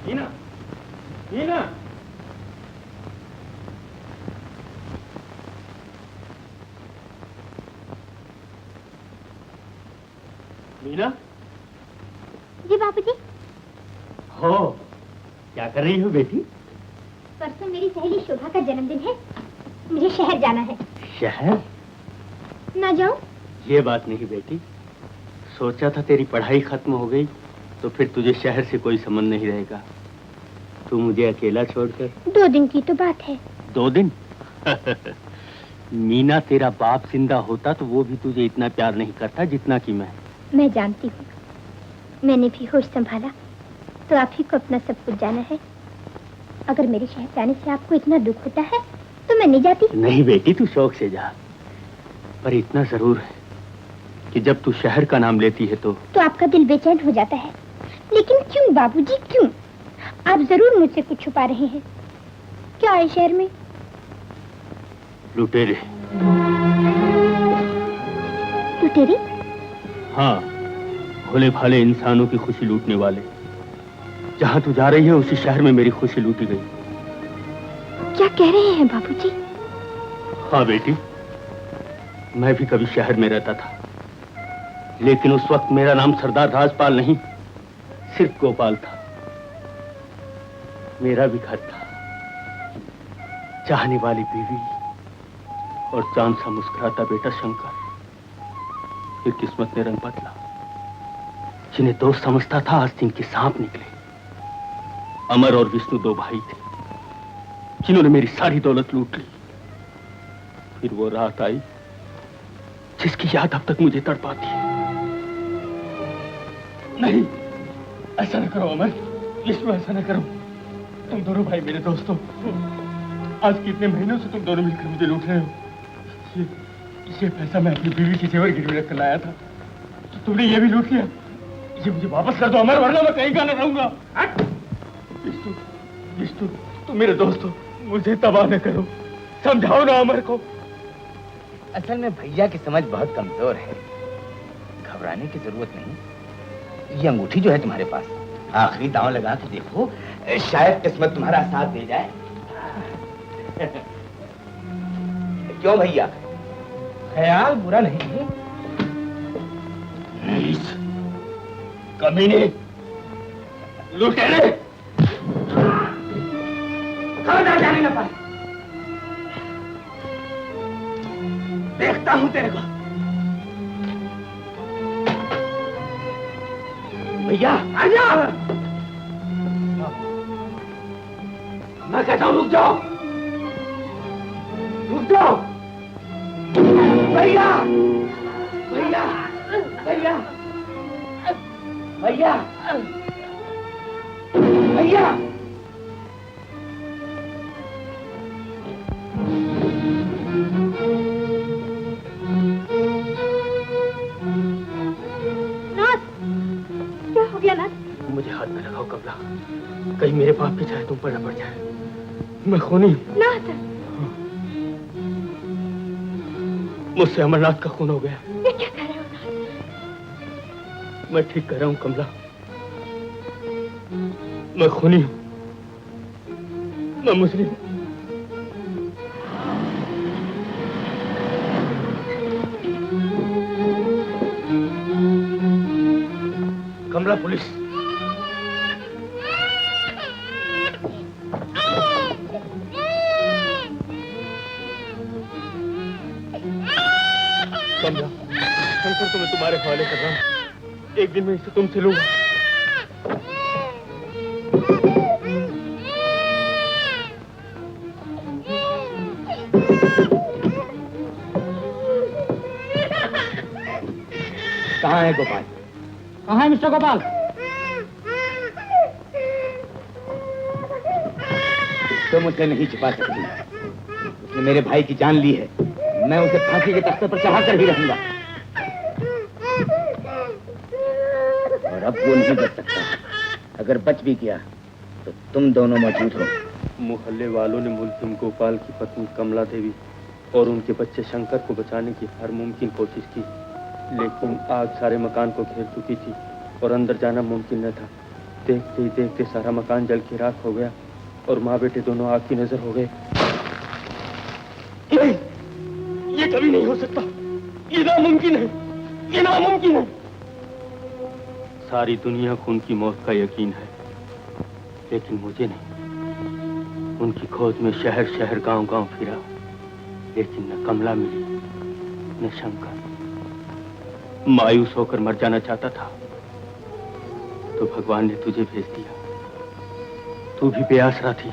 मीना, मीना। मीना। जी बाबूजी। हो, क्या कर रही हो बेटी? परसों मेरी सहेली शोभा का जन्मदिन है, मुझे शहर जाना है। शहर? ना जाऊं? ये बात नहीं बेटी, सोचा था तेरी पढ़ाई खत्म हो गई तो फिर तुझे शहर से कोई संबंध नहीं रहेगा। तू मुझे अकेला छोड़कर। 2 दिन की तो बात है। 2 दिन? मीना, तेरा बाप जिंदा होता तो वो भी तुझे इतना प्यार नहीं करता जितना कि मैं जानती हूँ, मैंने भी होश संभाला तो आप ही को अपना सब कुछ जाना है। अगर मेरे शहर जाने से आपको इतना दुख होता है तो मैं नहीं जाती। नहीं बेटी, तू शौक से जा, पर इतना जरूर है कि जब तू शहर का नाम लेती है तो आपका दिल बेचैन हो जाता है। लेकिन क्यों बाबूजी, क्यों? आप जरूर मुझसे कुछ छुपा रहे हैं। क्या है शहर में? लुटेरे। लुटेरे? हाँ, भोले भाले इंसानों की खुशी लूटने वाले। जहाँ तू जा रही है उसी शहर में मेरी खुशी लूटी गई। क्या कह रहे हैं बाबूजी? हाँ बेटी, मैं भी कभी शहर में रहता था, लेकिन उस वक्त मेरा नाम सरदार राजपाल नहीं, सिर्फ गोपाल था। मेरा भी घर था, चाहने वाली बीवी और चांद सा मुस्कुराता बेटा शंकर। फिर किस्मत ने रंग बदला। जिन्हें दोस्त समझता था आज दिन के सांप निकले। अमर और विष्णु 2 भाई थे जिन्होंने मेरी सारी दौलत लूट ली। फिर वो रात आई जिसकी याद अब तक मुझे तड़पाती है। नहीं, ऐसा न करो अमर, विष्णु, ऐसा न करो। तुम दोनों भाई मेरे दोस्त हो। आज कितने महीनों से तुम दोनों मिलकर मुझे लूट रहे हो। ये पैसा मैं अपनी बीवी की जेवर गिरवी रख कर लाया था, तो तुमने ये भी लूट लिया। ये मुझे वापस कर दो अमर, वरना मैं कहीं का न रहूंगा। विष्णु, विष्णु, तुम मेरे दोस्त हो, मुझे तबाह न करो। समझाओ ना अमर को। असल में भैया की समझ बहुत कमजोर है, घबराने की जरूरत नहीं। ये अंगूठी जो है तुम्हारे पास, आखिरी दांव लगा के देखो, शायद किस्मत तुम्हारा साथ दे जाए। क्यों भैया, ख्याल बुरा नहीं है? कमीने, लुटेरे, खबरदार जाने न पाए। देखता हूं तेरे को। भैया आजा। मैं कहता हूं रुक जाओ, रुक जाओ। भैया, भैया, भैया, भैया, भैया। मुझे हाथ में लगाओ कमला, कहीं मेरे पाप की चाहे तुम पर न पड़ जाए। मैं खूनी हूं। मुझसे अमरनाथ का खून हो गया। ये क्या कर रहे हो? मैं ठीक कर रहा हूं कमला, मैं खूनी हूं, मैं मुजरिम हूं। कमला, पुलिस। कमला, शंकर को मैं तुम्हारे हवाले कर रहा हूं। एक दिन मैं इसे तुमसे लूंगा। कहाँ है गोपाल? कहाँ है मिस्टर गोपाल? तुम मुझसे नहीं छिपा सकती। उसने मेरे भाई की जान ली है, मैं उसे फांसी के तख्ते पर चढ़ा कर ही रहूंगा। और अब वो नहीं बच सकता। अगर बच भी गया तो तुम दोनों मौजूद हो। मोहल्ले वालों ने मुल्जिम गोपाल की पत्नी कमला देवी और उनके बच्चे शंकर को बचाने की हर मुमकिन कोशिश की, लेकिन आग सारे मकान को घेर चुकी थी और अंदर जाना मुमकिन न था। देखते ही देखते सारा मकान जल के राख हो गया और माँ बेटे दोनों आग की नजर हो गए। नहीं, ये कभी नहीं हो सकता, ये नामुमकिन है, ये नामुमकिन है। सारी दुनिया को उनकी मौत का यकीन है, लेकिन मुझे नहीं। उनकी खोज में शहर शहर गांव गांव फिरा, लेकिन न कमला मिली न शंकर। मायूस होकर मर जाना चाहता था तो भगवान ने तुझे भेज दिया। तू भी बेआसरा थी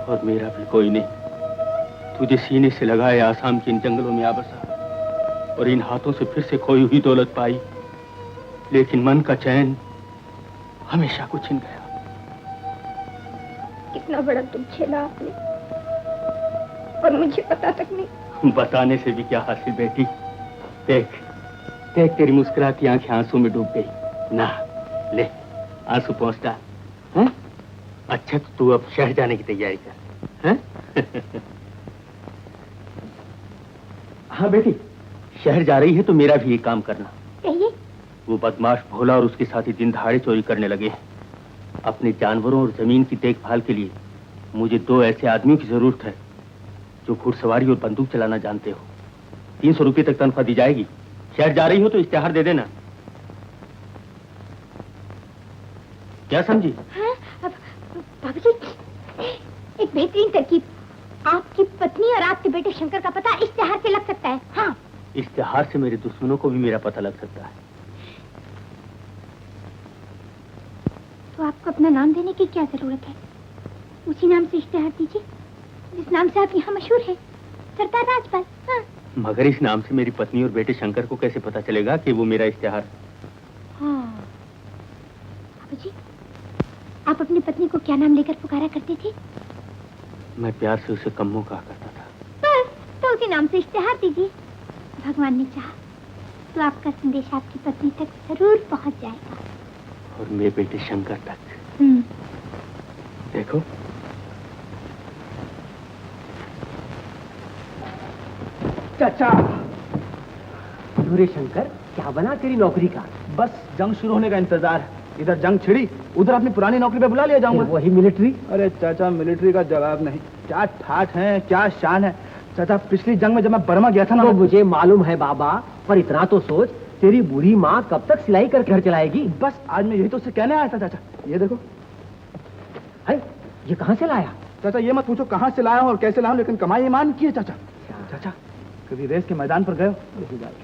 और मेरा भी कोई नहीं। तुझे सीने से लगाए आसाम के इन जंगलों में आ बसा और इन हाथों से फिर से खोई हुई दौलत पाई, लेकिन मन का चैन हमेशा को छिन गया। कितना बड़ा दुख झेला आपने और मुझे पता तक नहीं। बताने से भी क्या हासिल बेटी। देख देख, तेरी मुस्कुराती आंखें आंसू में डूब गई। ना ले, आंसू पहुंच डाल। हैं? अच्छा तो तू अब शहर जाने की तैयारी कर। हैं? हाँ बेटी, शहर जा रही है तो मेरा भी एक काम करना। कहिए। वो बदमाश भोला और उसके साथी दिन दहाड़े चोरी करने लगे हैं। अपने जानवरों और जमीन की देखभाल के लिए मुझे 2 ऐसे आदमियों की जरूरत है जो घुड़सवारी और बंदूक चलाना जानते हो। 300 रुपये तक तनख्वाह दी जाएगी। शहर जा रही हो तो इश्तेहार दे देना। क्या समझी? हाँ, अब बाबूजी, एक बेहतरीन तरकीब। आपकी पत्नी और आपके बेटे शंकर का पता इश्तेहार से लग सकता है। हाँ, इश्तेहार से मेरे दुश्मनों को भी मेरा पता लग सकता है। तो आपको अपना नाम देने की क्या जरूरत है? उसी नाम से इश्तेहार दीजिए जिस नाम से आप यहाँ मशहूर है, सरदार राजपाल। हाँ। मगर इस नाम से मेरी पत्नी और बेटे शंकर को कैसे पता चलेगा कि वो मेरा इश्तेहार? हाँ। बाबूजी, आप अपनी पत्नी को क्या नाम लेकर पुकारा करते थे? मैं प्यार से उसे कम्मो कहा करता था। बस, तो उसी नाम से इश्तेहार दीजिए। भगवान ने चाहा तो आपका संदेश आपकी पत्नी तक जरूर पहुंच जाएगा। और मेरे बेटे शंकर तक। देखो, चाचा। शंकर, क्या बना तेरी नौकरी का? बस जंग शुरू होने का इंतजार है। इधर जंग छिड़ी, उधर अपनी पुरानी नौकरी पे बुला लिया जाऊंगा। वही मिलिट्री? अरे चाचा, मिलिट्री का जवाब नहीं। क्या ठाठ है, क्या शान है। चाचा, पिछली जंग में जब मैं बर्मा गया था ना, तो मुझे मालूम है बाबा, पर इतना तो सोच, तेरी बूढ़ी माँ कब तक सिलाई कर घर चलाएगी? बस आज मैं यही तो उससे कहने आया था चाचा। ये देखो। है, ये कहाँ से लाया? चाचा ये मत पूछो कहाँ से लाया हूँ और कैसे लाया हूँ, लेकिन कमाई ईमान की है चाचा। चाचा, कभी रेस के मैदान पर गए हो?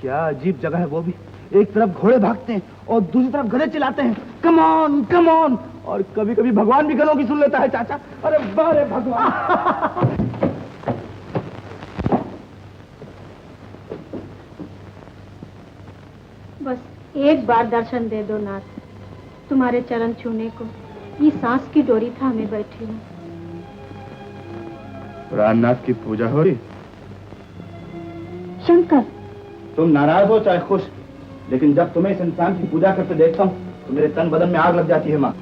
क्या अजीब जगह है वो भी। एक तरफ घोड़े भागते हैं और दूसरी तरफ गले चिल्लाते हैं, कम ऑन कम ऑन। और कभी कभी भगवान भी गलों की सुन लेता है चाचा। अरे बारे भगवान। बस एक बार दर्शन दे दो नाथ, तुम्हारे चरण छूने को ये सांस की डोरी थामे बैठी हूँ। रामनाथ की पूजा हो रही। शंकर, तुम नाराज हो चाहे खुश, लेकिन जब तुम्हें इस इंसान की पूजा करते देखता हूँ तो मेरे तन बदन में आग लग जाती है माँ।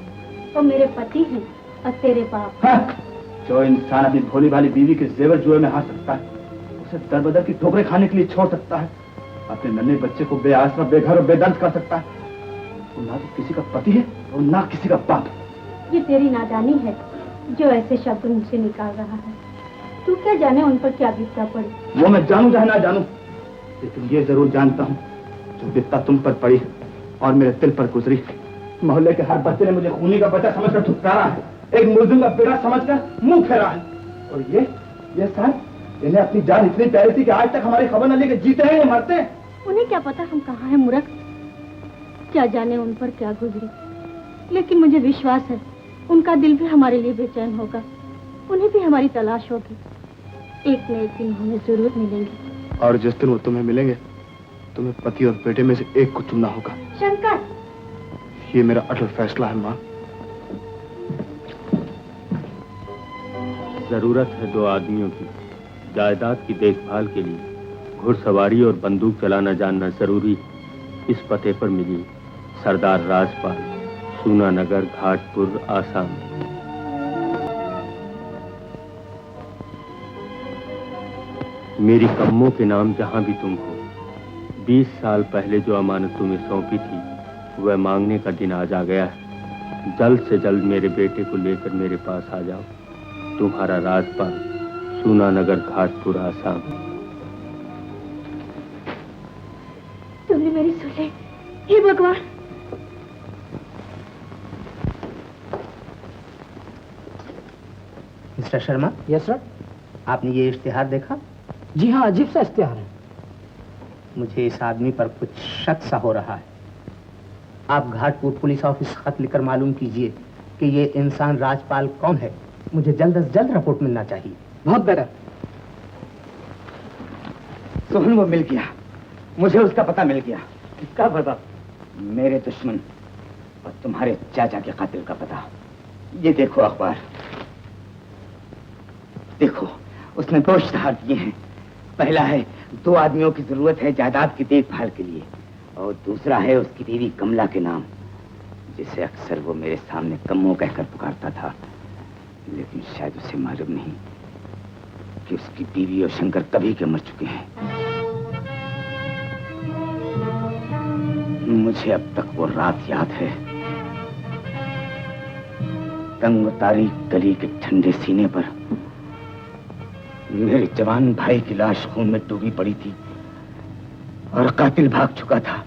तो मेरे पति हैं और तेरे बाप। हाँ, जो इंसान अपनी भोली भाली बीवी के जेवर जुए में हाथ सकता है, उसे दर बदर की ठोकरें खाने के लिए छोड़ सकता है, अपने नन्हे बच्चे को बेआसरा बेघर और बेदर्द कर सकता है। वो ना तो किसी का पति है और ना किसी का बाप। ये तेरी नादानी है जो ऐसे शब्द मुझसे निकाल रहा है। तू क्या जाने उन पर क्या बीतता पड़ी। वो मैं जानू चाहे ना जानू, लेकिन ये जरूर जानता हूँ जो बिपता तुम पर पड़ी और मेरे दिल पर गुजरी। मोहल्ले के हर बच्चे ने मुझे खूनी का बच्चा समझकर ठुकराया है, एक मुल्जिम का बेटा समझकर मुंह फेरा है। और ये साहब, इन्हें अपनी जान इतनी प्यारी थी कि आज तक हमारी खबर न लेके जीते हैं या मरते हैं। उन्हें क्या पता हम कहाँ हैं मूर्ख। क्या जाने उन पर क्या गुजरी, लेकिन मुझे विश्वास है उनका दिल भी हमारे लिए बेचैन होगा। उन्हें भी हमारी तलाश होगी। एक न एक दिन हमें जरूर मिलेंगे। और जिस दिन वो तुम्हें मिलेंगे, तुम्हें पति और बेटे में से एक को चुनना होगा। शंकर, ये मेरा अटल फैसला है माँ। जरूरत है 2 आदमियों की जायदाद की देखभाल के लिए। घुड़सवारी और बंदूक चलाना जानना जरूरी। इस पते पर मिली सरदार राजपाल, सूनानगर, घाटपुर, आसाम। मेरी कम्मों के नाम जहां भी तुम हो। 20 साल पहले जो अमानत तुम्हें सौंपी थी वह मांगने का दिन आज आ गया है। जल्द से जल्द मेरे बेटे को लेकर मेरे पास आ जाओ। तुम्हारा राजपाल, सूनानगर, घाटपुर, आसाम। तुमने मेरी सुन ली। हे भगवान। मिस्टर शर्मा। Yes sir. आपने ये इश्तिहार देखा? जी हाँ, अजीब सा इश्तिहार है। मुझे इस आदमी पर कुछ शक सा हो रहा है। आप घाटपुर पुलिस ऑफिस खत लिखकर मालूम कीजिए कि ये इंसान राजपाल कौन है। मुझे जल्द से जल्द रिपोर्ट मिलना चाहिए। बहुत बेहतर। सोहन वो मिल गया, मुझे उसका पता मिल गया। किसका पता? मेरे दुश्मन और तुम्हारे चाचा के कातिल का पता। ये देखो अखबार, देखो उसने दो इश्तिहार दिए हैं। पहला है 2 आदमियों की जरूरत है जायदाद की देखभाल के लिए, और दूसरा है उसकी बीवी कमला के नाम, जिसे अक्सर वो मेरे सामने कम्मो कहकर पुकारता था। लेकिन शायद उसे मालूम नहीं कि उसकी बीवी और शंकर कभी के मर चुके हैं। मुझे अब तक वो रात याद है। तंग तारीख गली के ठंडे सीने पर मेरे जवान भाई की लाश खून में डूबी पड़ी थी और कातिल भाग चुका था।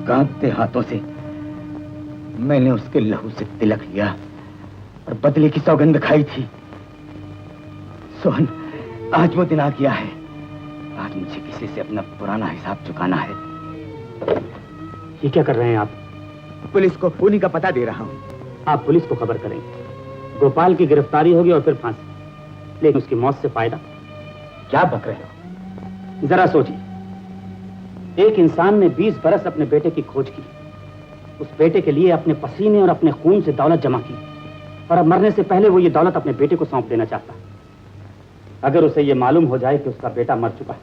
कांपते हाथों से मैंने उसके लहू से तिलक लिया और बदले की सौगंध खाई थी। सोहन, आज वो दिन आ गया है। आज मुझे किसी से अपना पुराना हिसाब चुकाना है। ये क्या कर रहे हैं आप? पुलिस को खूनी का पता दे रहा हूँ। आप पुलिस को खबर करेंगे। गोपाल की गिरफ्तारी होगी और फिर फांसी, लेकिन उसकी मौत से फायदा? क्या बक रहे हो? जरा सोचिए, एक इंसान ने 20 बरस अपने बेटे की खोज की, उस बेटे के लिए अपने पसीने और अपने खून से दौलत जमा की, और अब मरने से पहले वो ये दौलत अपने बेटे को सौंप देना चाहता है। अगर उसे ये मालूम हो जाए कि उसका बेटा मर चुका है,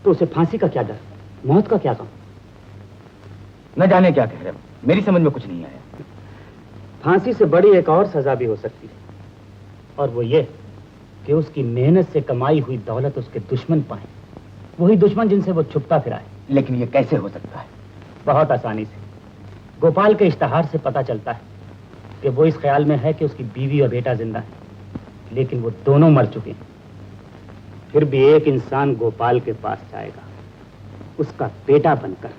तो उसे फांसी का क्या डर, मौत का क्या गम? न जाने क्या कह रहे हो, मेरी समझ में कुछ नहीं आया। फांसी से बड़ी एक और सजा भी हो सकती है, और वो ये कि उसकी मेहनत से कमाई हुई दौलत उसके दुश्मन पाए, वही दुश्मन जिनसे वो छुपता फिरा है। लेकिन ये कैसे हो सकता है? बहुत आसानी से। गोपाल के इश्तिहार से पता चलता है कि वो इस ख्याल में है कि उसकी बीवी और बेटा जिंदा है, लेकिन वो दोनों मर चुके हैं। फिर भी एक इंसान गोपाल के पास जाएगा, उसका बेटा बनकर,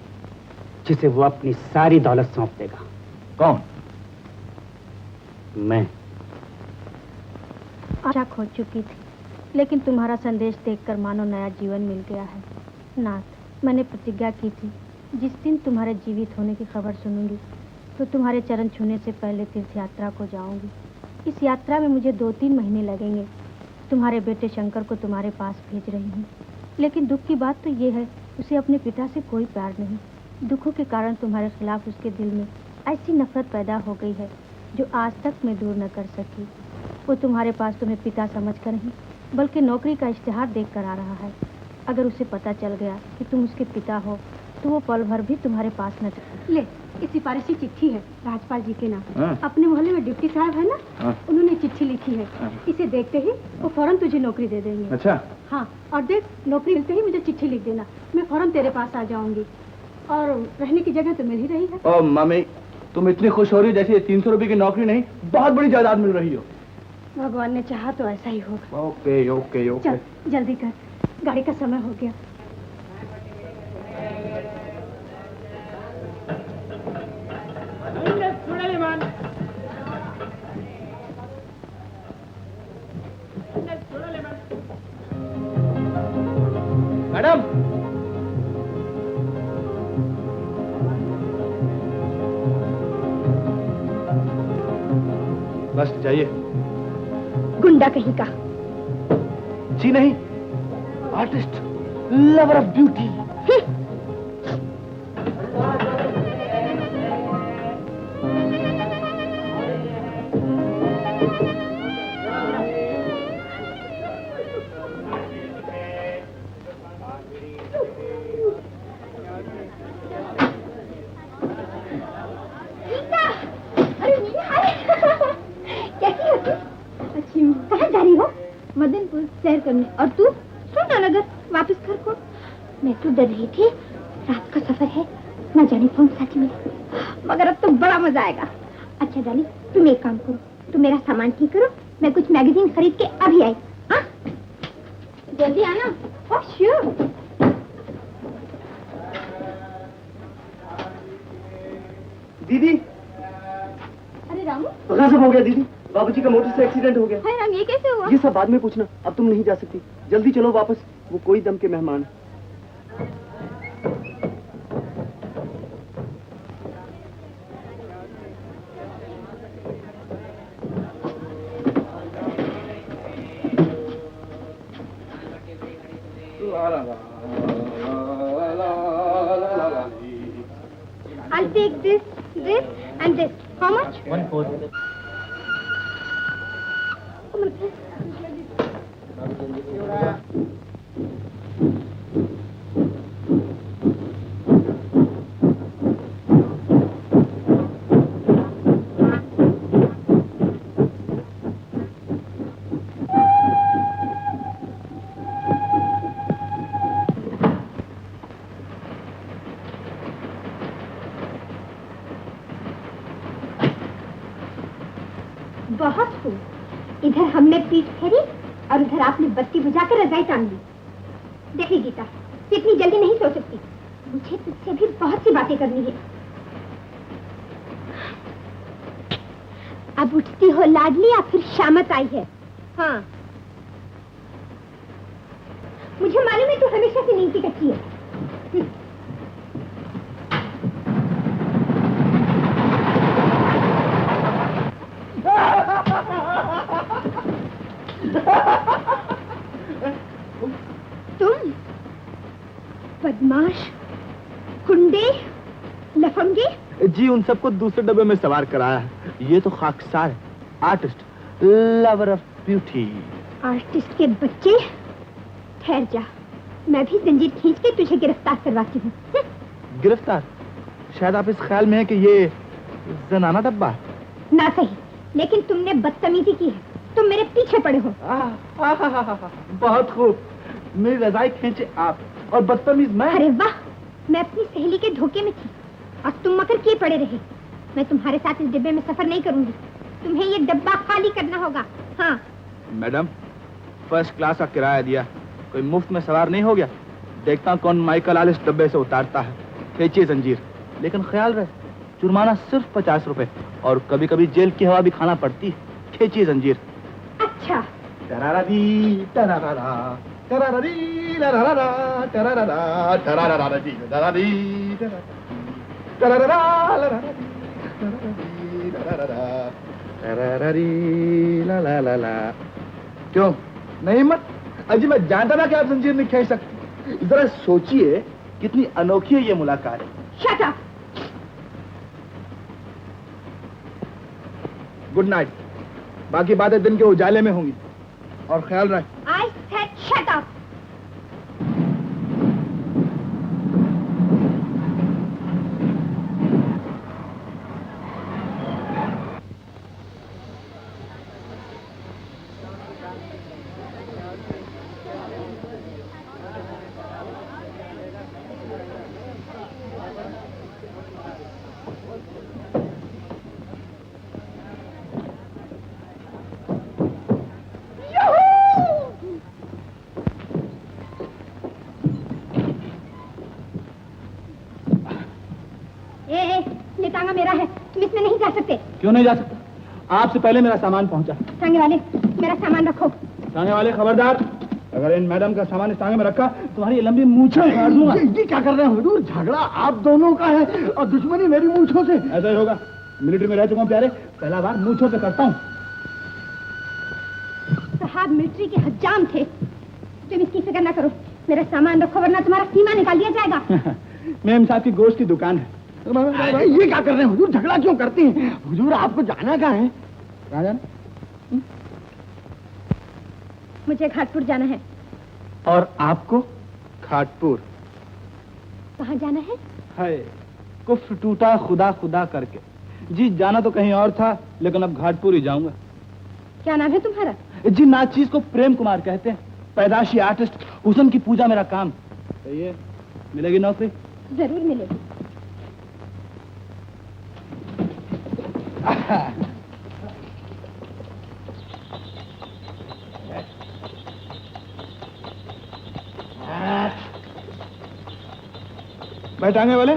जिसे वो अपनी सारी दौलत सौंप देगा। कौन? मैं। आशा खो चुकी थी, लेकिन तुम्हारा संदेश देखकर मानो नया जीवन मिल गया है। नाथ, मैंने प्रतिज्ञा की थी, जिस दिन तुम्हारे जीवित होने की खबर सुनूंगी तो तुम्हारे चरण छूने से पहले तीर्थ यात्रा को जाऊंगी। इस यात्रा में मुझे 2-3 महीने लगेंगे। तुम्हारे बेटे शंकर को तुम्हारे पास भेज रही हूँ, लेकिन दुख की बात तो ये है, उसे अपने पिता से कोई प्यार नहीं। दुखों के कारण तुम्हारे खिलाफ उसके दिल में ऐसी नफरत पैदा हो गई है जो आज तक मैं दूर न कर सकी। वो तुम्हारे पास तुम्हें पिता समझकर नहीं, बल्कि नौकरी का इश्तिहार देख कर आ रहा है। अगर उसे पता चल गया कि तुम उसके पिता हो तो वो पल भर भी तुम्हारे पास न ले। इस सिफारिशी चिट्ठी है राजपाल जी के नाम। अपने मोहल्ले में डिप्टी साहब है ना, उन्होंने चिट्ठी लिखी है। इसे देखते ही वो फौरन तुझे नौकरी दे देंगे। अच्छा? हाँ, और देख, नौकरी मिलते ही मुझे चिट्ठी लिख देना, मैं फौरन तेरे पास आ जाऊंगी। और रहने की जगह तो मिल ही रही है। ओ मम्मी, तुम इतनी खुश हो रही हो जैसे 300 रुपए की नौकरी नहीं, बहुत बड़ी जायदाद मिल रही हो। भगवान ने चाहा तो ऐसा ही होगा। Okay okay okay. चल जल्दी कर, गाड़ी का समय हो गया। मैडम, बस जाइए। गुंडा कहीं का। जी नहीं, artist, lover of beauty. Madanpur सैर करने, और तू सूनानगर वापस घर को। मैं तो डर रही थी, रात का सफर है, न जाने कौन साथी मिले। मगर अब तो बड़ा मजा आएगा। अच्छा डाली, तुम एक काम करो, तुम मेरा सामान ठीक करो, मैं कुछ मैगजीन खरीद के अभी आई। हाँ जल्दी आना। Oh sure. दीदी, अरे रामू, गजब हो गया दीदी, बाबूजी का मोटर से एक्सीडेंट हो गया। हाय राम, ये कैसे हुआ? ये सब बाद में पूछना, अब तुम नहीं जा सकती, जल्दी चलो वापस, वो कोई दम के मेहमान है। I'll take this, this and this. How much? 1/4. Come on, please. बहुत खूब। इधर हमने पीठ फेरी और उधर आपने बत्ती बुझाकर रजाई टांग ली। देखिए गीता, तू इतनी जल्दी नहीं सो सकती, मुझे तुझसे भी बहुत सी बातें करनी है। अब उठती हो लाडली या फिर शामत आई है? हाँ मुझे मालूम है तू हमेशा से नींद की कच्ची है। तुम बदमाश, गुंडे, लफंगे। जी उन सबको दूसरे डब्बे में सवार कराया है। ये तो खाकसार है, artist, lover of beauty. Artist के बच्चे, ठहर जा, मैं भी जंजीर खींच के तुझे गिरफ्तार करवाती हूँ। गिरफ्तार? शायद आप इस ख्याल में है कि ये जनाना डब्बा है। ना सही, लेकिन तुमने बदतमीजी की है, तुम मेरे पीछे पड़े हो। बहुत खूब, मेरी रजाई खींचे आप और बदतमीज मैं। अरे वाह, मैं अपनी सहेली के धोखे में थी और तुम मकर किए पड़े रहे। मैं तुम्हारे साथ इस डिब्बे में सफर नहीं करूंगी, तुम्हें ये डब्बा खाली करना होगा। हाँ मैडम, फर्स्ट क्लास का किराया दिया, कोई मुफ्त में सवार नहीं हो गया। देखता हूँ कौन माइकल आल इस डब्बे से उतारता है। खींचिए जंजीर, लेकिन ख्याल रहे जुर्माना सिर्फ 50 रुपए और कभी कभी जेल की हवा भी खाना पड़ती है। खींचिए जंजीर। अच्छा। टरारारी, टरारारा, टरारारी, लरारारा, टरारारा, टरारारारी, लरारी, टरारारा, लरारी, टरारारी, लरारारा, टरारारी, ला ला ला ला। क्यों नहीं मत? अजी मैं जानता था कि आप जंजीर नहीं खींच सकती। जरा सोचिए कितनी अनोखी है ये मुलाकात। Shut up. गुड नाइट, बाकी बातें दिन के उजाले में होंगी और ख्याल रहे। I said shut up. ये टांगा मेरा है, तुम इसमें नहीं जा सकते। क्यों नहीं जा सकता? आपसे पहले मेरा सामान पहुंचा। टांगे वाले, मेरा सामान रखो। टांगे वाले खबरदार, अगर इन मैडम का सामान इस टांगे में रखा तुम्हारी ये लंबी मूंछें उखाड़ दूंगा। ये क्या कर रहे हैं हुजूर? झगड़ा आप दोनों का है और दुश्मनी मेरी मूंछों से। ऐसा ही होगा, मिलिट्री में रह चुका हूँ प्यारे, पहला बार मूंछों से करता हूँ। साहब मिलिट्री के हज्जाम थे, तुम इसकी फिक्र ना करो, मेरा सामान रखो वरना तुम्हारा सीमा निकाल दिया जाएगा। मेम साहब की गोश्त की दुकान है। ये क्या कर रहे हैं हुजूर? झगड़ा क्यों करती हैं? हुजूर आपको जाना कहाँ है? कहाँ जाना? मुझे घाटपुर जाना है। और आपको? घाटपुर। कहाँ जाना है? हाय, कुफ्र टूटा खुदा खुदा करके। जी जाना तो कहीं और था, लेकिन अब घाटपुर ही जाऊंगा। क्या नाम है तुम्हारा? जी नाचीज को प्रेम कुमार कहते हैं, पैदाशी आर्टिस्ट, हुस्न की पूजा मेरा काम। ये मिलेगी नौकरी? जरूर मिलेगी। भाई टांगे वाले,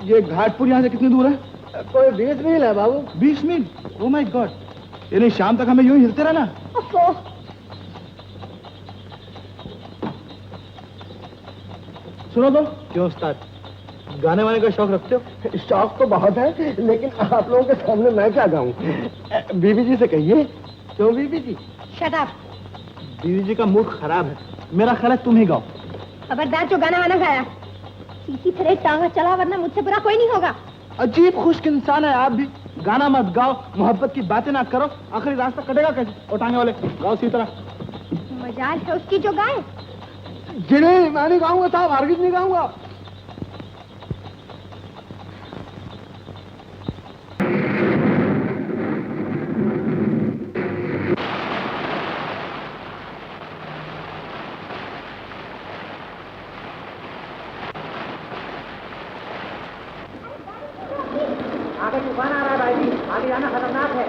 ये घाटपुर यहाँ से कितनी दूर है? कोई 20 मील है बाबू। 20 मील? ओह माय गॉड, यानी शाम तक हमें यूं ही हिलते रहना? सुनो तो। क्यों उस्ताद? गाने वाने का शौक रखते हो? शौक तो बहुत है, लेकिन आप लोगों के सामने मैं क्या गाऊं? बीबी जी से कहिए। क्यों बीबी जी? Shut up. बीबी जी का मूड खराब है, मेरा ख्याल है तुम ही गाओ। खबरदार जो गाना वाना गाया, सीधी तरह टांगा चला, वरना मुझसे बुरा कोई नहीं होगा। अजीब खुश्क इंसान है आप भी। गाना मत गाओ, मोहब्बत की बातें ना करो, आखिरी रास्ता कटेगा कैसे? और टांगे वाले गाओ सी तरह। मजाल है उसकी जो गाए। जिन्हें मैं नहीं गाऊंगा साहब, हरगिज नहीं गाऊंगा। आगे तूफान आ रहा है भाई जी, आगे जाना खतरनाक है।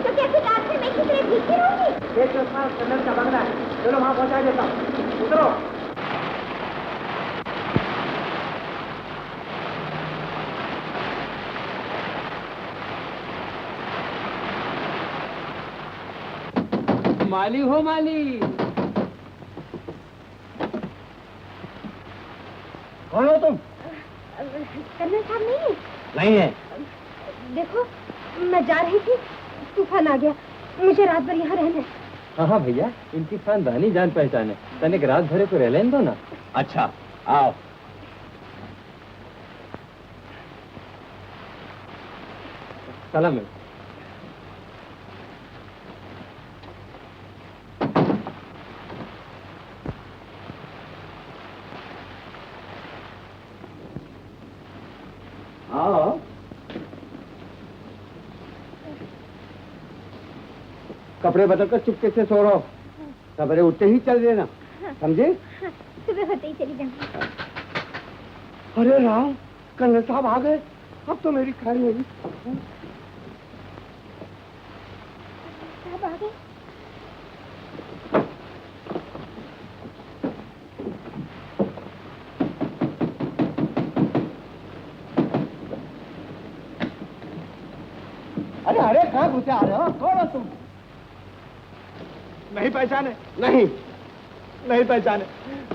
तो कैसे रात में मैं किस तरह भीगती रहूंगी? एक कन्नड़ का बंगला है, चलो वहां पहुंचा देता हूँ। उतरो। माली हो माली। कौन हो तुम? कर्नल साहब नहीं है? नहीं है। देखो, मैं जा रही थी, तूफान आ गया, मुझे रात भर यहाँ रहना है। हाँ हाँ भैया, इनकी खानदानी जान पहचान है, तनिक रात भरे को रह लें दो ना। अच्छा आओ। सलाम। आओ। कपड़े बदल कर चुपके से सो रहो, सवेरे उठते ही चल देना, समझे? सुबह होते ही चली जाऊंगी। अरे राम, कर्नल साहब आ गए, अब तो मेरी खैर होगी। साहब आ गए। अरे अरे कहाँ घुसे आ रहे हो? कौन हो तुम? नहीं पहचाने? नहीं। नहीं पहचाने,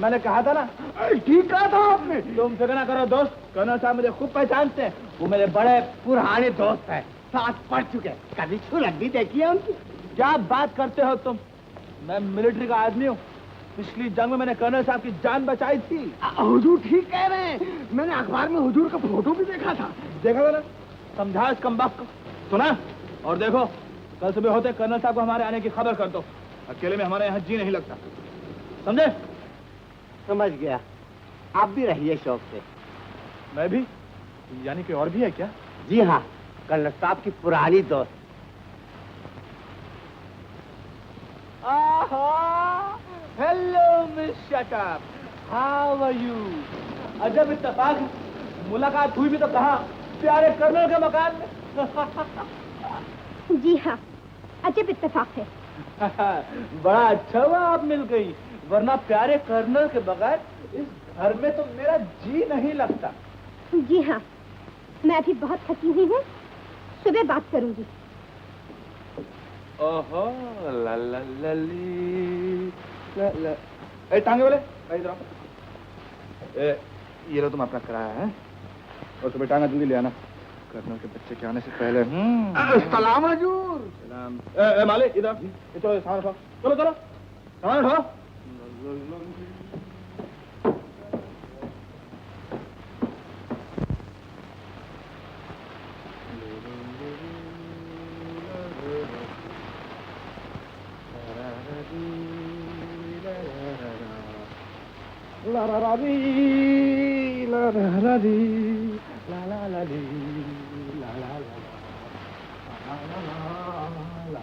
मैंने कहा था ना। ठीक कहा था आपने। तुम फिक्र ना करो दोस्त, कर्नल साहब मुझे खूब पहचानते हैं, वो मेरे बड़े पुराने दोस्त हैं, साथ पढ़ चुके, कभी सूरत भी देखी है उनकी। क्या बात करते हो तुम? मैं मिलिट्री का आदमी हूँ, पिछली जंग में मैंने कर्नल साहब की जान बचाई थी। हुजूर ठीक कह रहे हैं, मैंने अखबार में हुजूर का फोटो भी देखा था। देखा था ना? समझा इस कमबख्त को, सुना? और देखो, कल सुबह होते कर्नल साहब को हमारे आने की खबर कर दो, अकेले में हमारे यहाँ जी नहीं लगता, समझे? समझ गया, आप भी रहिए शौक से। मैं भी? यानी कि और भी है क्या? जी हाँ, कर्नल साहब की पुरानी दोस्त। Hello miss shut up, how are you? अजब इत्तेफाक, मुलाकात हुई भी तो कहा, प्यारे कर्नल के मकान में। जी हाँ, अजब इत्तेफाक है। बड़ा अच्छा हुआ आप मिल गई, वरना प्यारे कर्नल के बगैर इस घर में तो मेरा जी नहीं लगता। जी हाँ, मैं अभी बहुत थकी हुई हूँ, सुबह बात करूंगी। ओहो, ला ला ला ली, ला ला। ए टांगे वाले, इधर आओ। ये लो तुम अपना किराया है, और सुबह टांगा जल्दी ले आना, कर्नल के बच्चे के आने से पहले। सलाम हजूर। सलाम। मालिक इधर, चलो सामान उठाओ, चलो चलो सामान उठाओ। ला ला ला री, ला ला ला री, ला ला ला री, ला ला ला ला, ला ला।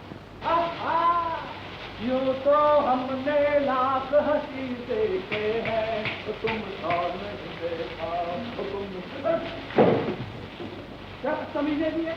यूं तो हमने लाख हंसी देखे हैं, तुम और नहीं देखा, तुम क्या समझे दिए?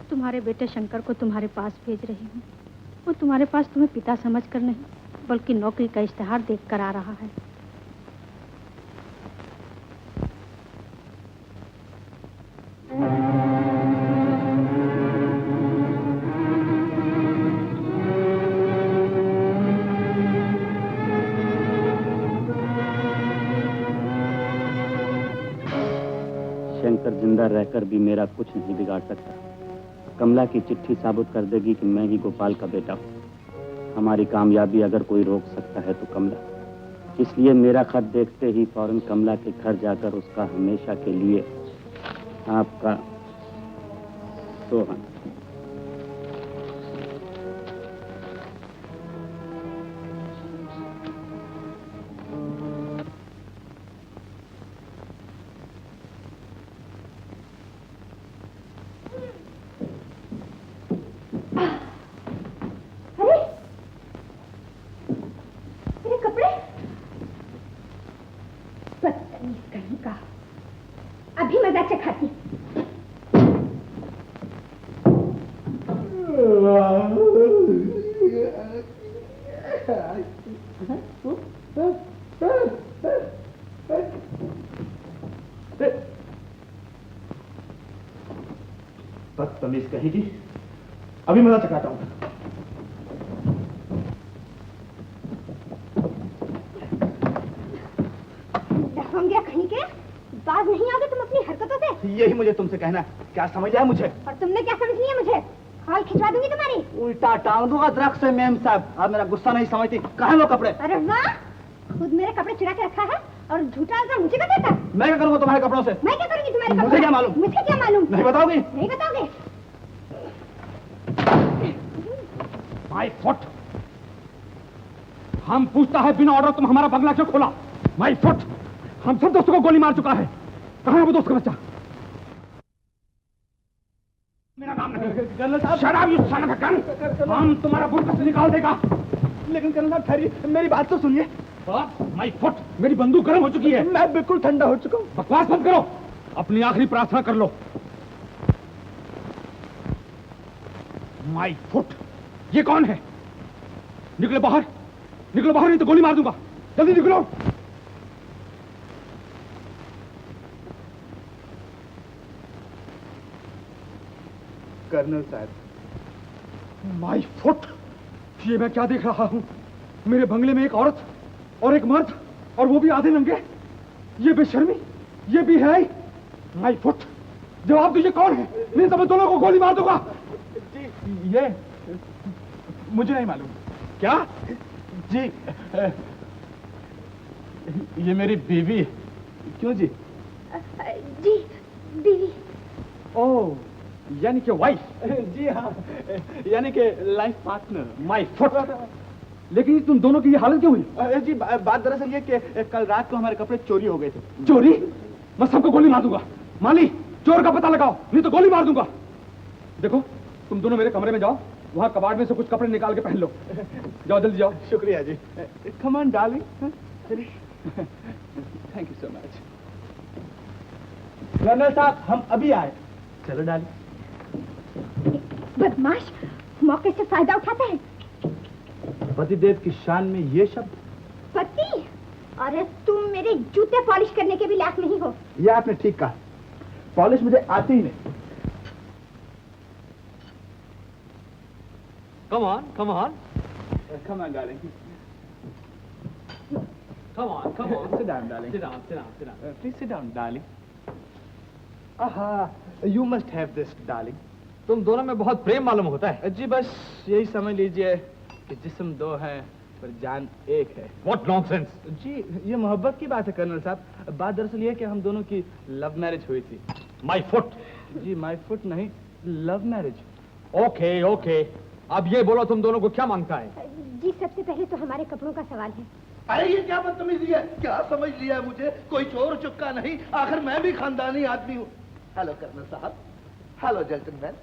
तुम्हारे बेटे शंकर को तुम्हारे पास भेज रही हूँ। वो तुम्हारे पास तुम्हें पिता समझकर नहीं बल्कि नौकरी का इश्तिहार देखकर आ रहा है। शंकर जिंदा रहकर भी मेरा कुछ नहीं बिगाड़ सकता। कमला की चिट्ठी साबित कर देगी कि मैं ही गोपाल का बेटा हूँ। हमारी कामयाबी अगर कोई रोक सकता है तो कमला। इसलिए मेरा खत देखते ही फौरन कमला के घर जाकर उसका हमेशा के लिए आपका सोहन। अभी मजा चखाती। बदतमीज कहेगी। अभी मजा चखाता हूँ। होंगे कहीं के बाज नहीं आओगे तुम अपनी हरकतों से। यही मुझे तुमसे कहना है। क्या समझ आया मुझे? और तुमने क्या समझनी है मुझे? खाल खिंचवा दूंगी तुम्हारी। उल्टा टांग दूंगा दरख्त से मेम साहब। आप मेरा गुस्सा नहीं समझती। कहाँ वो कपड़े? अरे वाह, खुद मेरे कपड़े चुरा के रखा है और झूठा आल्जाम मुझे का देता। मैं क्या करूँगा तुम्हारे कपड़ों से? मैं क्या करूंगी तुम्हारे कपड़ों? मुझे क्या मालूम? मुझे क्या मालूम? नहीं बताओगी? नहीं बताओगे? My foot. हम पूछता है बिना ऑर्डर तुम हमारा बंगला क्यों खोला? My foot. हम सब दोस्तों को गोली मार चुका है। कहाँ है वो दोस्त का बच्चा? मेरा नाम नहीं। कर्नल साहब, शराब you son of a gun. हम तुम्हारा बुर्का से निकाल देगा। लेकिन कर्नल साहब ठहरिए, मेरी बात तो सुनिए। माय फुट, मेरी बंदूक गर्म हो चुकी है। मैं बिल्कुल ठंडा हो चुका हूँ। बकवास बंद करो। अपनी आखिरी प्रार्थना कर लो। माय फुट, ये कौन है? निकलो बाहर, निकलो बाहर, नहीं तो गोली मार दूंगा। जल्दी निकलो। कर्नल साहब, माय फुट, ये मैं क्या देख रहा हूं? मेरे बंगले में एक औरत और एक मर्द, और वो भी आधे नंगे। ये बेशर्मी, ये भी है। माय फुट, जवाब दीजिए कौन है? नहीं तो मैं दोनों को गोली मार दूंगा। जी ये मुझे नहीं मालूम। क्या? जी ये मेरी बीवी है। क्यों जी? जी बीवी। ओह, यानी कि वाइफ। जी हाँ, यानी कि लाइफ पार्टनर। माय फुट, लेकिन तुम दोनों की ये हालत क्यों हुई? जी बात दरअसल ये कि कल रात को हमारे कपड़े चोरी हो गए थे। चोरी? मैं सबको गोली मार दूंगा। माली, चोर का पता लगाओ, नहीं तो गोली मार दूंगा। देखो, तुम दोनों मेरे कमरे में जाओ, वहां कबाड़ में से कुछ कपड़े निकाल के पहन लो। जाओ, जल्दी जाओ। शुक्रिया जी। Come on darling. Thank you so much. Colonel साहब, हम अभी आए। चलो डार्लिंग। बदमाश, मौके से फायदा उठाता है। पतिदेव की शान में ये शब्द। पति? अरे तुम मेरे जूते पॉलिश करने के भी लायक नहीं हो। ये आपने ठीक कहा, पॉलिश मुझे आती ही नहीं। Come on, come on. Come on, darling. Come on, come on. Sit down, darling. Sit down, sit down, sit down. Please sit down, darling. Aha, you must have this, darling. तुम दोनों में बहुत प्रेम मालूम होता है। जी बस यही समझ लीजिए कि जिस्म दो है पर जान एक है। What nonsense? जी ये मोहब्बत की बात है कर्नल साहब। बात दरअसल ये है कि हम दोनों की लव मैरिज हुई थी। My foot. जी माय फुट नहीं, लव मैरिज। Okay, okay. अब ये बोलो तुम दोनों को क्या मांगता है? जी सबसे पहले तो हमारे कपड़ों का सवाल है। अरे ये क्या बदतमीजी है, क्या समझ लिया है मुझे? कोई चोर चुक्का नहीं, आखिर मैं भी खानदानी आदमी हूँ। हेलो कर्नल साहब, hello gentleman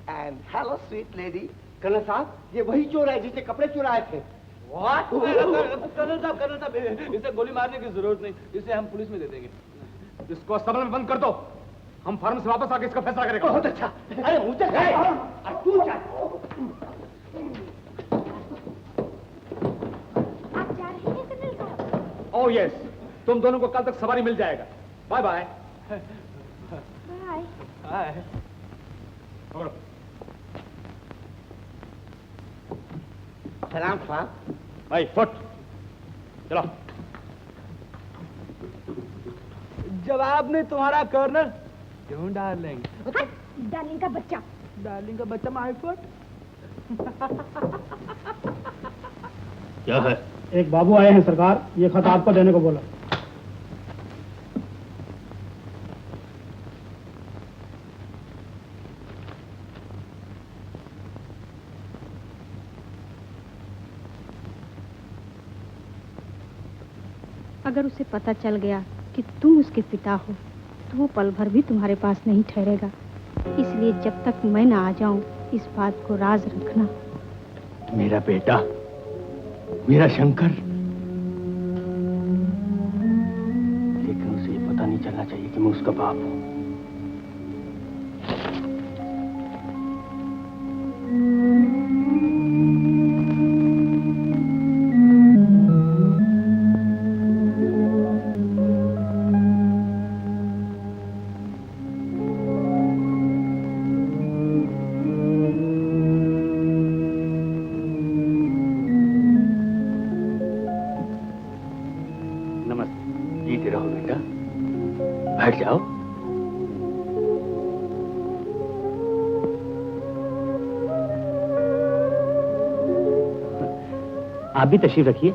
and hello sweet lady. Colonel साहब, ये वही चोर है जिसने कपड़े चुराए थे। What? कर्नल साहब, इसे गोली मारने की जरूरत नहीं, इसे हम पुलिस में दे देंगे। इसको अस्पताल में बंद कर दो। हम फॉर्म से वापस आके इसका फैसला करेंगे। बहुत अच्छा। अरे मुझे तू क्या? आप जा रहे हैं कर्नल साहब? ओह यस, तुम दोनों को कल तक सवारी मिल जाएगा। Bye bye. बाय। हाय। पकड़ो। सलाम साहब। भाई फुट, चलो। जवाब नहीं तुम्हारा कर्नल। क्यों डार्लिंग? हाँ, डार्लिंग का बच्चा। डार्लिंग का बच्चा माय फुट। क्या है? एक बाबू आए हैं सरकार, ये खत आपको देने को बोला। अगर उसे पता चल गया कि तुम उसके पिता हो तो वो पल भर भी तुम्हारे पास नहीं ठहरेगा। इसलिए जब तक मैं ना आ जाऊं इस बात को राज रखना। मेरा बेटा, मेरा शंकर। लेकिन उसे ये पता नहीं चलना चाहिए कि मैं उसका बाप हूं। जीते रहो बेटा, बैठ जाओ। आप भी तशरीफ रखिए।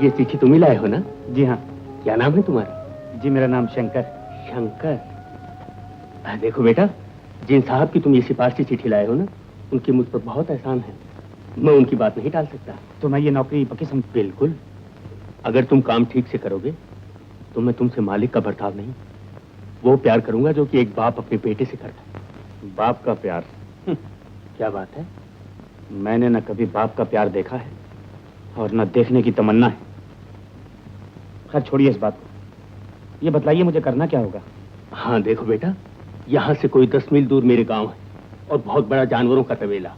ये चिट्ठी तुम ही लाए हो ना? जी हाँ। क्या नाम है तुम्हारा? जी मेरा नाम शंकर। शंकर। देखो बेटा, जिन साहब की तुम ये सिफारिशी चिट्ठी लाए हो ना, उनकी मुझ पर बहुत एहसान है। मैं उनकी बात नहीं टाल सकता। तो मैं ये नौकरी पक्की समझ। बिल्कुल। अगर तुम काम ठीक से करोगे तो मैं तुमसे मालिक का बर्ताव नहीं, वो प्यार करूंगा जो कि एक बाप अपने बेटे से करता है। बाप का प्यार? क्या बात है? मैंने न कभी बाप का प्यार देखा है और न देखने की तमन्ना है। खैर छोड़िए इस बात को। ये बतलाइए मुझे करना क्या होगा? हाँ देखो बेटा, यहाँ से कोई 10 मील दूर मेरे गांव है और बहुत बड़ा जानवरों का तबेला।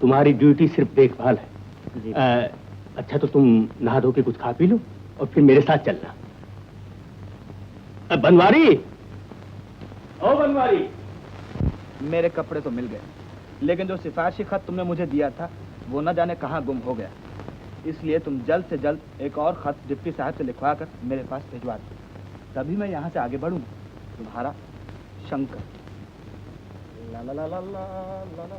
तुम्हारी ड्यूटी सिर्फ देखभाल है। जी। अच्छा तो तुम नहा धो के कुछ खा पी लो और फिर मेरे साथ चलना। बनवारी, ओ बनवारी। मेरे कपड़े तो मिल गए, लेकिन जो सिफारिशी खत तुमने मुझे दिया था वो न जाने कहाँ गुम हो गया। इसलिए तुम जल्द से जल्द एक और खत डिप्टी साहब से लिखवा कर मेरे पास भिजवा दो, तभी मैं यहाँ से आगे बढ़ूंगा। तुम्हारा शंकर। ला ला ला ला ला ला ला ला।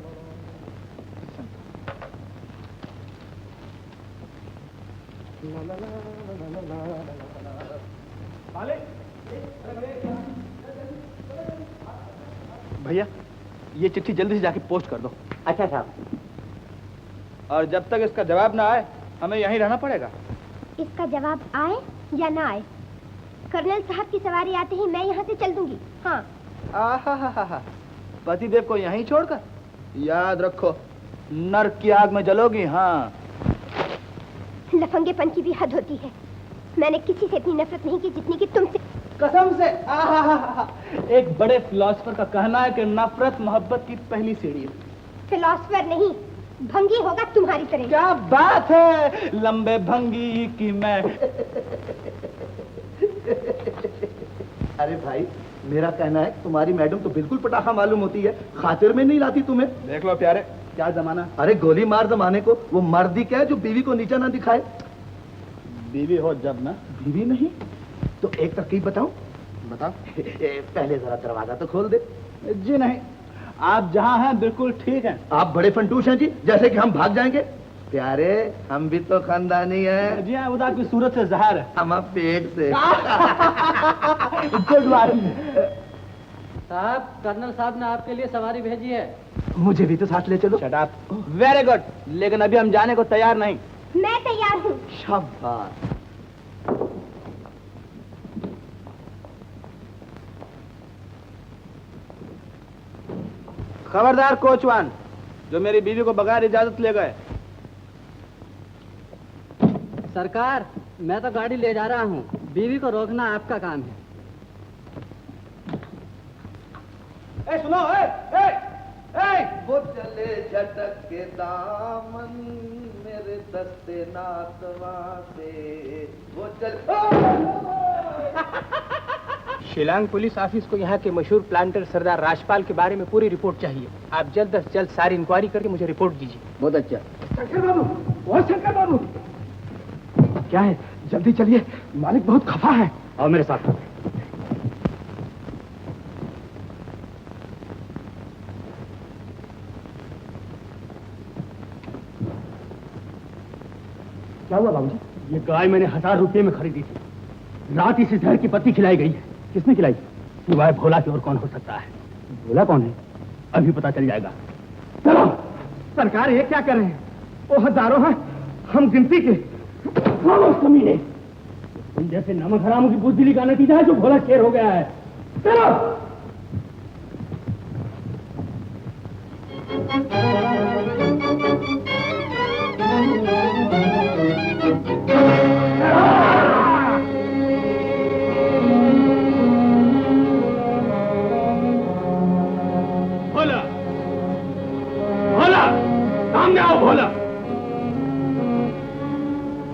भैया ये चिट्ठी जल्दी से जाके पोस्ट कर दो। अच्छा साहब। और जब तक इसका जवाब ना आए हमें यहीं रहना पड़ेगा। इसका जवाब आए या ना आए, कर्नल साहब की सवारी आते ही मैं यहाँ से चल दूंगी। हाँ। आहा, पतिदेव को यहीं छोड़कर? याद रखो, नरक की आग में जलोगी। हाँ। लफंगेपन की भी हद होती है। मैंने किसी से इतनी नफरत नहीं की जितनी कि तुमसे। कसम से। आहा, एक बड़े फिलोसफर का कहना है कि नफरत मोहब्बत की पहली सीढ़ी है। फिलोसफर नहीं, भंगी होगा तुम्हारी तरह। क्या बात है, लंबे भंगी की मैं। अरे भाई, मेरा कहना है तुम्हारी मैडम तो बिल्कुल पटाखा मालूम होती है, खातिर में नहीं लाती तुम्हें। देख लो प्यारे, क्या जमाना। अरे गोली मार जमाने को, वो मर्दी क्या है जो बीवी को नीचा ना दिखाए। बीवी हो जब ना। बीवी नहीं तो एक तरकीब बताऊं? बता। पहले जरा दरवाजा तो खोल दे। जी नहीं, आप जहाँ हैं बिल्कुल ठीक हैं। आप बड़े फंटूश हैं जी, जैसे कि हम भाग जाएंगे। प्यारे, हम भी तो खानदानी हैं। जी हाँ, वो तो आपकी सूरत से जहर है। हम आप पेट से। गुड मॉर्निंग साहब, कर्नल साहब ने आपके लिए सवारी भेजी है। मुझे भी तो साथ ले चलो। Shut up. वेरी गुड, लेकिन अभी हम जाने को तैयार नहीं। मैं तैयार हूँ। शाबाश। खबरदार कोचवान, जो मेरी बीवी को बगैर इजाजत ले गए। सरकार, मैं तो गाड़ी ले जा रहा हूँ, बीवी को रोकना आपका काम है। ए सुनो, वो चले झटक के दामन मेरे दस्ते नातवा से, वो चल। शिलांग पुलिस ऑफिस को यहाँ के मशहूर प्लांटर सरदार राजपाल के बारे में पूरी रिपोर्ट चाहिए। आप जल्द से जल्द सारी इंक्वायरी करके मुझे रिपोर्ट दीजिए। बहुत अच्छा। शंकर बाबू, और शंकर बाबू, क्या है? जल्दी चलिए, मालिक बहुत खफा है। और मेरे साथ क्या हुआ बाबूजी? ये गाय मैंने 1000 रुपये में खरीदी थी। रात इसे जहर की पत्ती खिलाई गई है। किसने खिलाई? सिवाय भोला की और कौन हो सकता है? भोला कौन है? अभी पता चल जाएगा। चलो, सरकार ये क्या कर रहे हैं? वो हजारों हैं, हम गिनती के। कमीने, तुम जैसे नमक हरामों की बुजदिली का नतीजा है जो भोला शेर हो गया है। चलो। भोला, भोला, सामने आओ भोला।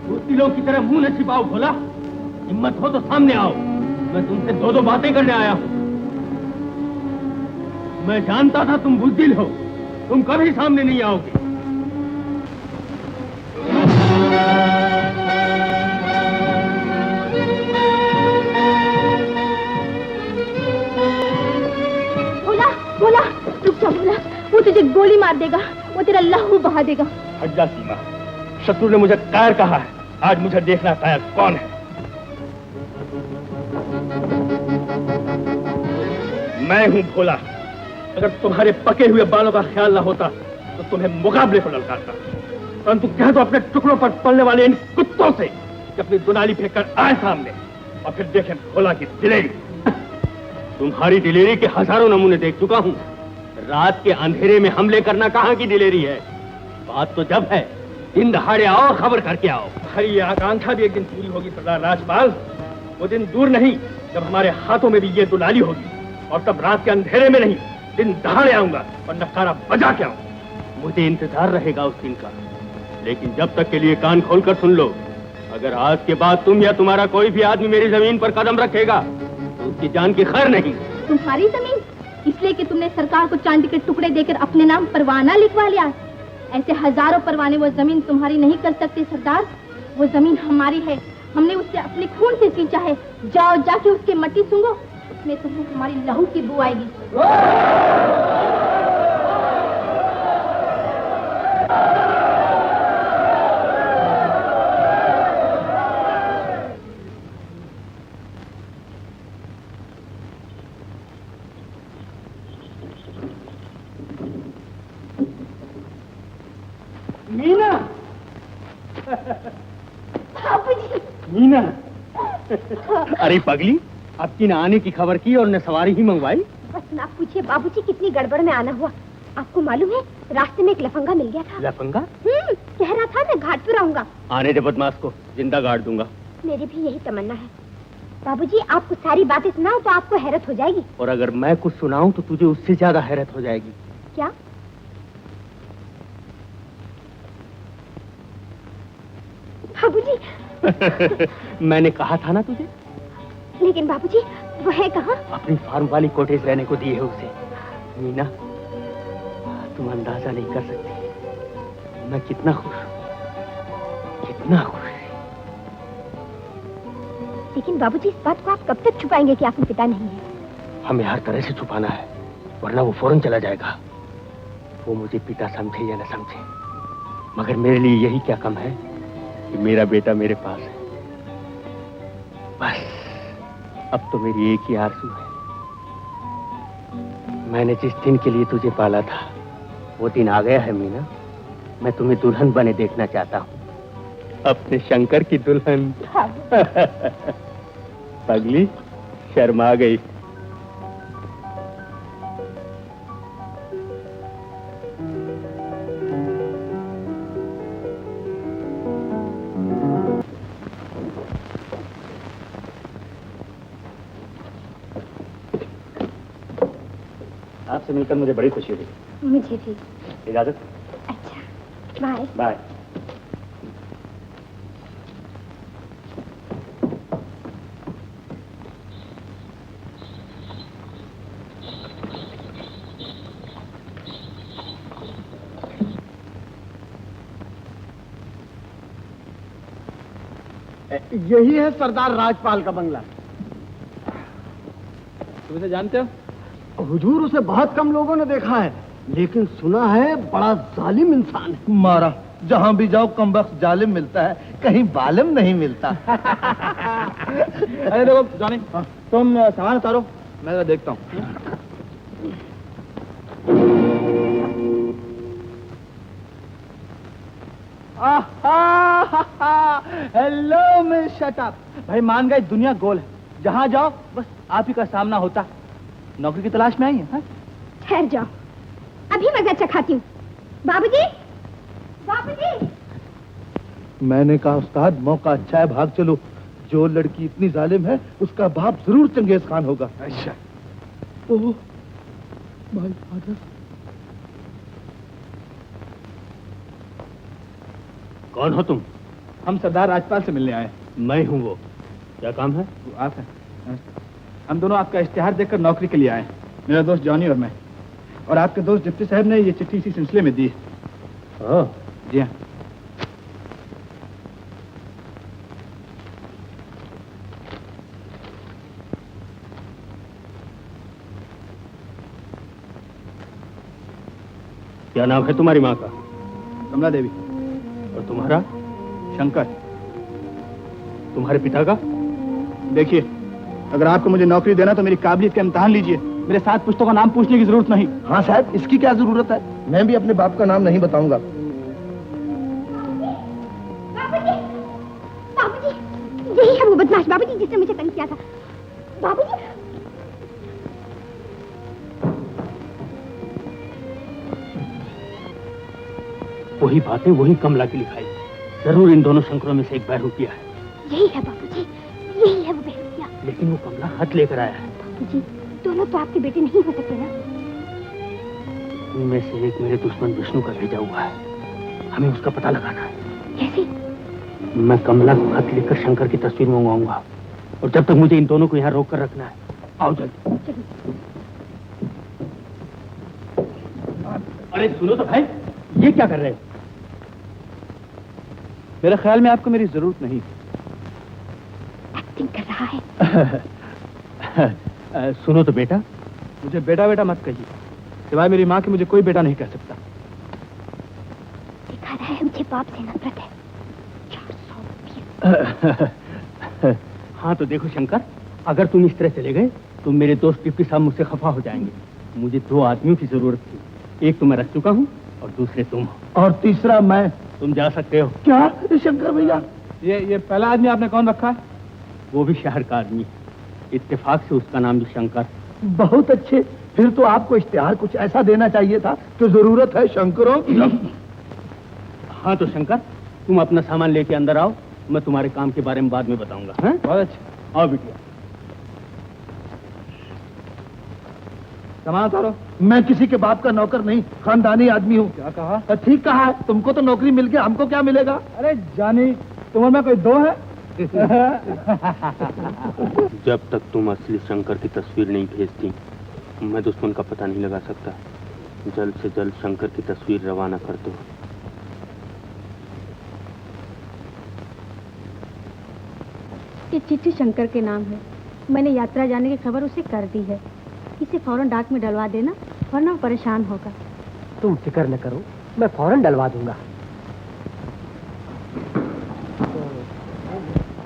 बुजदिलों की तरह मुंह न छिपाओ भोला। हिम्मत हो तो सामने आओ। मैं तुमसे दो बातें करने आया हूं। मैं जानता था तुम बुजदिल हो, तुम कभी सामने नहीं आओगे। भोला, भोला, रुक जा भोला, वो तुझे गोली मार देगा, वो तेरा लहू बहा देगा। हट जा सीमा, शत्रु ने मुझे कायर कहा है। आज मुझे देखना कायर कौन है। मैं हूं भोला। अगर तुम्हारे पके हुए बालों का ख्याल ना होता तो तुम्हें मुकाबले को ललकारता। परंतु कह दो अपने टुकड़ों पर पलने वाले इन कुत्तों से कि अपनी दुनाली फेंक कर आए सामने और फिर देखें भोला की दिलेरी। तुम्हारी दिलेरी के हजारों नमूने देख चुका हूं। रात के अंधेरे में हमले करना कहां की दिलेरी है। बात तो जब है, दिन दहाड़े आओ, खबर करके आओ। हमारी ये आकांक्षा भी एक दिन पूरी होगी सरदार राजपाल। वो दिन दूर नहीं जब हमारे हाथों में भी ये दुलाली होगी, और तब रात के अंधेरे में नहीं, दिन दहाड़े आऊंगा और नकारा बजा के आऊंगा। मुझे इंतजार रहेगा उस दिन का। लेकिन जब तक के लिए कान खोलकर सुन लो, अगर आज के बाद तुम या तुम्हारा कोई भी आदमी मेरी जमीन पर कदम रखेगा तो उसकी जान की खैर नहीं। तुम्हारी जमीन? इसलिए कि तुमने सरकार को चांदी के टुकड़े देकर अपने नाम परवाना लिखवा लिया। ऐसे हजारों परवाने वो जमीन तुम्हारी नहीं कर सकते सरदार। वो जमीन हमारी है, हमने उससे अपने खून से सींचा है। जाओ जाके उसकी मट्टी सूंघो, उसमें तुम्हें हमारी लहू की बू आएगी। मीना, बाबूजी। मीना। अरे पगली, अब की न आने की खबर की और न सवारी ही मंगवाई। बस ना पूछिए बाबूजी, कितनी गड़बड़ में आना हुआ। आपको मालूम है, रास्ते में एक लफंगा मिल गया था। लफंगा? कह रहा था मैं घाट पर आऊंगा। आने दे बदमाश को, जिंदा गाड़ दूंगा। मेरी भी यही तमन्ना है। बाबूजी, आपको सारी बातें सुनाओ तो आपको हैरत हो जाएगी। और अगर मैं कुछ सुनाऊं तो तुझे उससे ज्यादा हैरत हो जाएगी। क्या? बाबूजी। मैंने कहा था ना तुझे। लेकिन बाबूजी वो है कहाँ? अपनी फार्म वाली कोटेज रहने को दी है उसे। मीना, तुम अंदाजा नहीं कर सकती मैं कितना खुश हूँ, कितना खुश। लेकिन बाबूजी इस बात को आप कब तक छुपाएंगे कि आपके पिता नहीं है? हमें हर तरह से छुपाना है, वरना वो फौरन चला जाएगा। वो मुझे पिता समझे या न समझे, मगर मेरे लिए यही क्या कम है कि मेरा बेटा मेरे पास है। बस अब तो मेरी एक ही आरज़ू है। मैंने जिस दिन के लिए तुझे पाला था वो दिन आ गया है मीना। मैं तुम्हें दुल्हन बने देखना चाहता हूँ, अपने शंकर की दुल्हन। पगली शर्मा गई। आपसे मिलकर मुझे बड़ी खुशी हुई। मुझे भी। इजाजत। अच्छा, बाय। बाय। यही है सरदार राजपाल का बंगला। तुम इसे जानते हो? हुजूर, उसे बहुत कम लोगों ने देखा है, लेकिन सुना है बड़ा जालिम इंसान है। मारा जहां भी जाओ कमबख्त जालिम मिलता है, कहीं बालिम नहीं मिलता। अरे देखो जानी, तुम सामान उतारो, मैं जरा देखता हूँ। Hello miss shut up. भाई मान गए, दुनिया गोल है, जहाँ जाओ बस आप ही का सामना होता। नौकरी की तलाश में आई है? ठहर जाओ, अभी मजा चखाती हूँ। बाबूजी, बाबूजी। मैंने कहा उस्ताद मौका अच्छा है, भाग चलो। जो लड़की इतनी जालिम है उसका बाप जरूर चंगेज खान होगा। अच्छा। Oh my father. कौन हो तुम? हम सरदार राजपाल से मिलने आए। मैं हूँ वो। क्या काम है? आप हैं? हम दोनों आपका इश्तिहार देखकर नौकरी के लिए आए, मेरा दोस्त जॉनी और मैं। और आपके दोस्त डिप्टी साहब ने ये चिट्ठी इसी सिलसिले में दी। जी हाँ। क्या नाम है तुम्हारी माँ का? कमला देवी। और तुम्हारा? शंकर। तुम्हारे पिता का? देखिए, अगर आपको मुझे नौकरी देना तो मेरी काबिलियत का इम्तिहान लीजिए। मेरे 7 पुश्तों का नाम पूछने की जरूरत नहीं। हाँ साहब, इसकी क्या जरूरत है, मैं भी अपने बाप का नाम नहीं बताऊंगा। बाबूजी, बाबूजी, यही है वो बदमाश बाबूजी जिसने मुझे तंग किया था। बाबूजी। वही बातें, वही कमला की लिखाई। जरूर इन दोनों शंकरों में से एक बहरूपिया है। यही है बाबूजी, यही है वो बहरूपिया। लेकिन वो कमला खत लेकर आया है। बाबूजी, दोनों तो आपके बेटे नहीं हो सकते ना। उनमें से एक मेरे दुश्मन विष्णु का भेजा हुआ है, हमें उसका पता लगाना है। कैसे? मैं कमला को खत लिखकर शंकर की तस्वीर मंगवाऊंगा, और जब तक मुझे इन दोनों को यहाँ रोक कर रखना है। आओ जल्दी। अरे सुनो तो भाई, ये क्या कर रहे हो? मेरे ख्याल में आपको मेरी जरूरत नहीं। एक्टिंग कर रहा है। सुनो तो बेटा। मुझे बेटा बेटा मत कहिए, सिवाय मेरी माँ के मुझे कोई बेटा नहीं कह सकता। दिखा रहा है मुझे बाप से नफरत है। 400 हाँ तो देखो शंकर, अगर तुम इस तरह चले गए तो मेरे दोस्त डिप्टी साहब मुझसे खफा हो जाएंगे। मुझे 2 आदमियों की जरूरत थी, एक तो मैं रख चुका हूँ और दूसरे तुम हो। और तीसरा मैं। तुम जा सकते हो। क्या शंकर भैया? ये पहला आदमी आपने कौन रखा है? वो भी शहर का आदमी, इत्तेफाक से उसका नाम भी शंकर। बहुत अच्छे, फिर तो आपको इश्तिहार कुछ ऐसा देना चाहिए था कि जरूरत है शंकरों की। हाँ तो शंकर, तुम अपना सामान लेके अंदर आओ, मैं तुम्हारे काम के बारे में बाद में बताऊंगा। बहुत अच्छा। आओ बिटिया। सामान उतारो। मैं किसी के बाप का नौकर नहीं, खानदानी आदमी हूँ। क्या कहा? ठीक कहा है, तुमको तो नौकरी मिल गई, हमको क्या मिलेगा? अरे जानी, तुम और मैं कोई दो है? जब तक तुम असली शंकर की तस्वीर नहीं भेजती, मैं दुश्मन का पता नहीं लगा सकता। जल्द से जल्द शंकर की तस्वीर रवाना कर दो। ये चिट्ठी शंकर के नाम है। मैंने यात्रा जाने की खबर उसे कर दी है। इसे फौरन डाक में डलवा देना, वरना वो परेशान होगा। तुम फिक्र न करो, मैं फौरन डलवा दूंगा।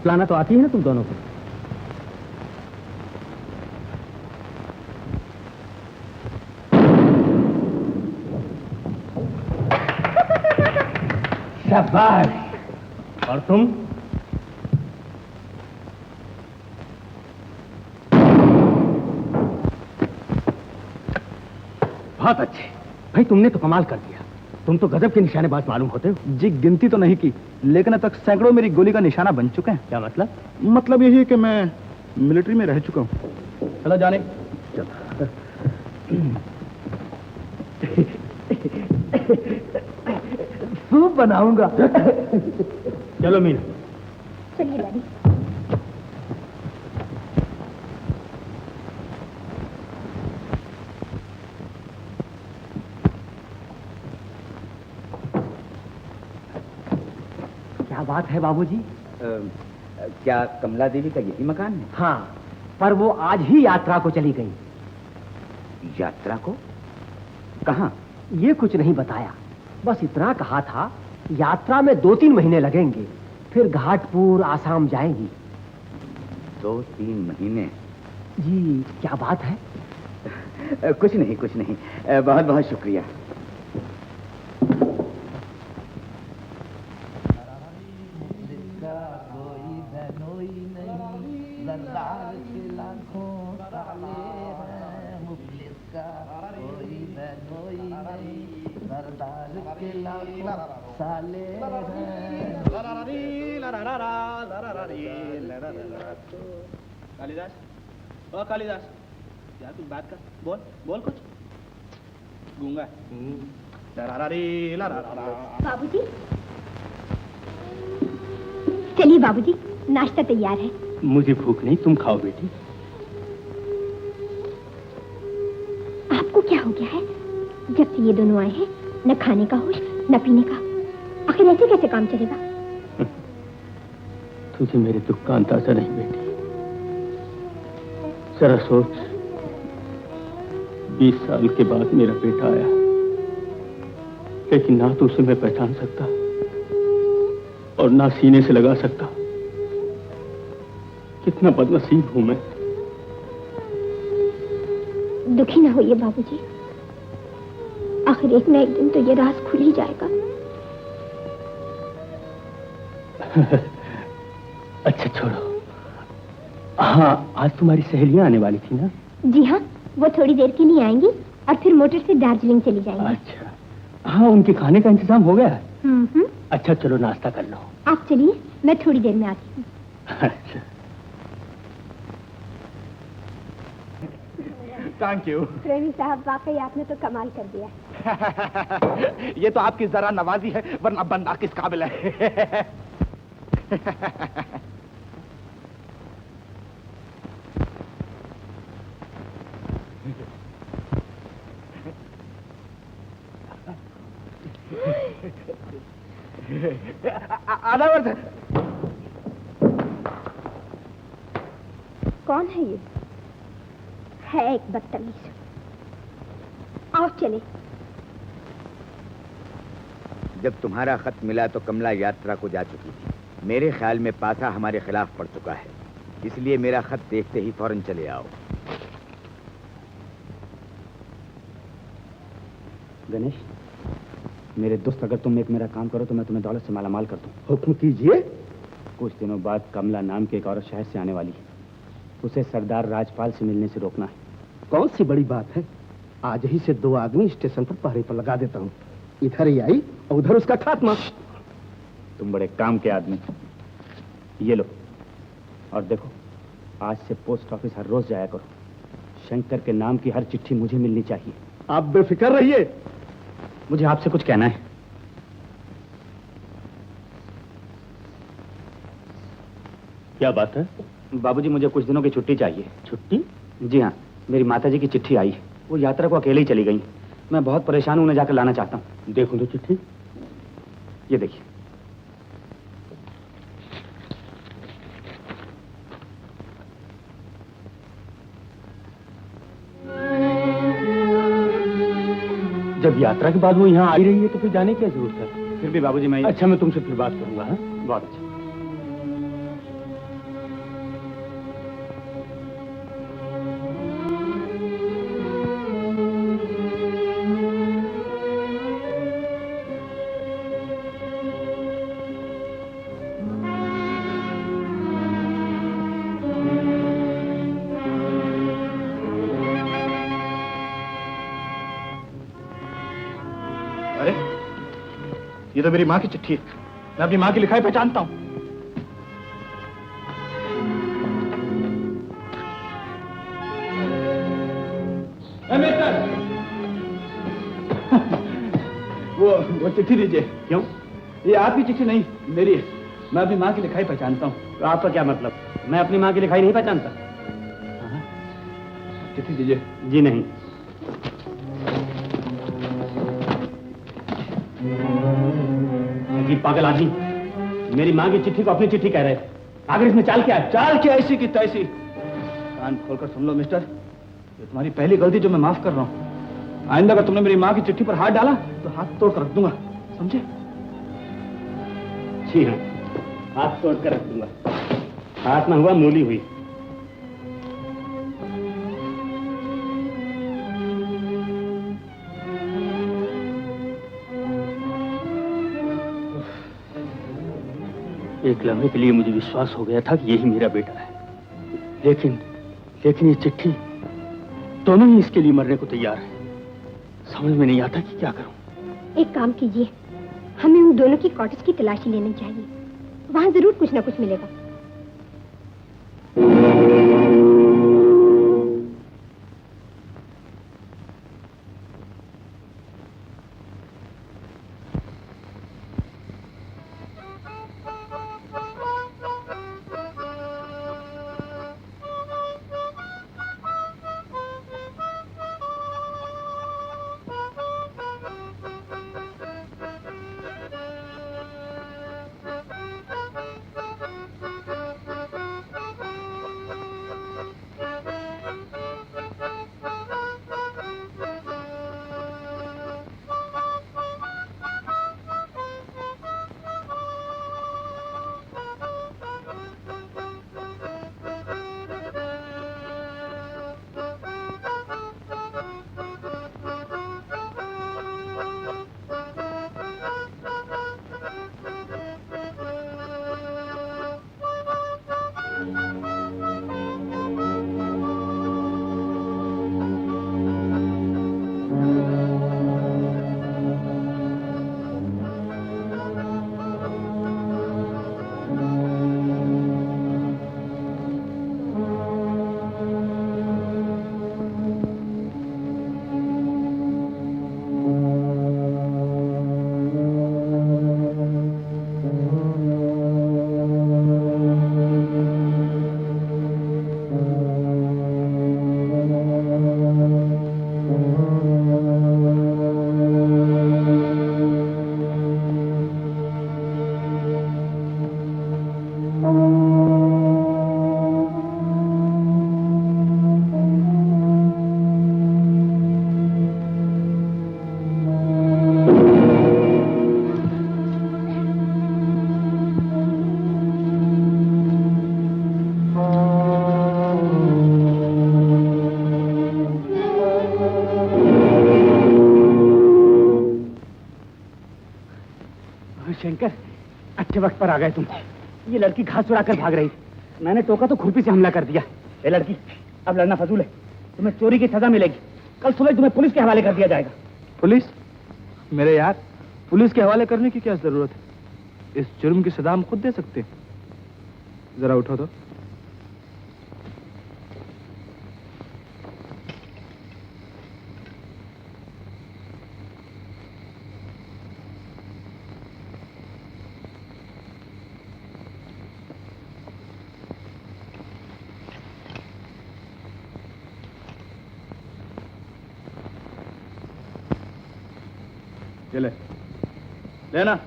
लाना तो आती है ना तुम दोनों को? शाबाश। और तुम? बहुत अच्छे भाई, तुमने तो कमाल कर दिया। तुम तो गजब के निशानेबाज मालूम होते हो। जी गिनती तो नहीं की, लेकिन अब तक सैकड़ों मेरी गोली का निशाना बन चुके हैं। क्या मतलब? मतलब यही है कि मैं मिलिट्री में रह चुका हूँ। चलो जाने। सूप बनाऊंगा। चलो मीना। चलिए डैडी। क्या बात है बाबूजी? क्या कमला देवी का यही मकान है? हाँ, पर वो आज ही यात्रा को चली गई। यात्रा को? कहाँ? ये कुछ नहीं बताया, बस इतना कहा था यात्रा में 2-3 महीने लगेंगे, फिर घाटपुर आसाम जाएंगी। 2-3 महीने? जी क्या बात है? कुछ नहीं, कुछ नहीं। बहुत बहुत शुक्रिया। कालिदास, ओ कालिदास, यार कुछ बात कर, बोल बोल कुछ। गूंगा। बाबूजी, चलिए बाबूजी, नाश्ता तैयार है। मुझे भूख नहीं, तुम खाओ बेटी। आपको क्या हो गया है? जब से ये दोनों आए हैं, न खाने का होश न पीने का। आखिर ऐसे कैसे काम चलेगा? तुझे मेरे दुख का अंदाजा नहीं बेटी। जरा सोच, 20 साल के बाद मेरा बेटा आया, लेकिन ना तो उसे मैं पहचान सकता और ना सीने से लगा सकता। कितना बदनसीब हूं मैं। दुखी ना होइए बाबूजी, आखिर एक न एक दिन तो ये राज खुल ही जाएगा। अच्छा छोड़ो। हाँ, आज तुम्हारी सहेलियां आने वाली थी ना? जी हाँ, वो थोड़ी देर के लिए आएंगी और फिर मोटर से दार्जिलिंग चली जाएंगी। अच्छा, हाँ, उनके खाने का इंतजाम हो गया है? हम्म। अच्छा चलो नाश्ता कर लो। आप चलिए, मैं थोड़ी देर में आती हूँ। अच्छा। Thank you. प्रेमी साहब, वाकई आपने तो कमाल कर दिया। ये तो आपकी जरा नवाजी है, वरना बंदा किस काबिल है। आधा कौन है ये? है एक बदतमीज। आओ चले। जब तुम्हारा खत मिला तो कमला यात्रा को जा चुकी थी। मेरे ख्याल में पासा हमारे खिलाफ पड़ चुका है, इसलिए मेरा खत देखते ही फौरन चले आओ। गणेश, मेरे दोस्त, अगर तुम एक मेरा काम करो तो मैं तुम्हें दौलत से मालामाल कर दूं। हुक्म कीजिए। कुछ दिनों बाद कमला नाम की एक औरत शहर से आने वाली है। उसे सरदार राजपाल से मिलने से रोकना है। कौन सी बड़ी बात है, आज ही से 2 आदमी स्टेशन पर पहरे पर लगा देता हूँ। इधर ही आई और उधर उसका खात्मा। तुम बड़े काम के आदमी। ये लो, और देखो, आज से पोस्ट ऑफिस हर रोज जाया करो। शंकर के नाम की हर चिट्ठी मुझे मिलनी चाहिए। आप बेफिक्र रहिए। मुझे आपसे कुछ कहना है। क्या बात है? बाबूजी, मुझे कुछ दिनों की छुट्टी चाहिए। छुट्टी? जी हाँ, मेरी माताजी की चिट्ठी आई है। वो यात्रा को अकेले ही चली गई। मैं बहुत परेशान हूं, उन्हें जाकर लाना चाहता हूँ। देखो तो चिट्ठी। ये देखिए। जब यात्रा के बाद वो यहाँ आ ही रही है तो फिर जाने की क्या जरूरत है? फिर भी बाबूजी, मैं अच्छा, मैं तुमसे फिर बात करूंगा। हाँ, बहुत अच्छा। अरे, ये तो मेरी माँ की चिट्ठी है। मैं अपनी माँ की लिखाई पहचानता हूँ। वो चिट्ठी दीजिए। क्यों? ये आपकी चिट्ठी नहीं, मेरी है। मैं अपनी माँ की लिखाई पहचानता हूँ। तो आपका क्या मतलब? मैं अपनी माँ की लिखाई नहीं पहचानता। चिट्ठी दीजिए। जी नहीं। अजीब पागल आदमी, मेरी माँ की चिट्ठी को अपनी चिट्ठी कह रहे। आखिर इसमें चाल क्या है? चाल क्या ऐसी की तैसी? कान खोलकर सुन लो मिस्टर, ये तुम्हारी पहली गलती जो मैं माफ कर रहा हूँ। आइंदा अगर तुमने मेरी माँ की चिट्ठी पर हाथ डाला तो हाथ तोड़ कर रख दूंगा, समझे? जी हाँ, हाथ तोड़ कर रख दूंगा। हाथ में हुआ मूली हुई। एक लम्हे के लिए मुझे विश्वास हो गया था कि यही मेरा बेटा है, लेकिन ये चिट्ठी, दोनों ही इसके लिए मरने को तैयार है। समझ में नहीं आता कि क्या करूं। एक काम कीजिए, हमें उन दोनों की कॉटेज की तलाशी लेनी चाहिए। वहां जरूर कुछ ना कुछ मिलेगा। शंकर, अच्छे वक्त पर आ गए तुम। ये लड़की घास चुराकर भाग रही थी, मैंने टोका तो खुरपी से हमला कर दिया। ए लड़की, अब लड़ना फजूल है, तुम्हें चोरी की सजा मिलेगी। कल सुबह तुम्हें पुलिस के हवाले कर दिया जाएगा। पुलिस? मेरे यार, पुलिस के हवाले करने की क्या जरूरत है? इस जुर्म की सजा हम खुद दे सकते हैं। जरा उठो तो। ये ले, लेना।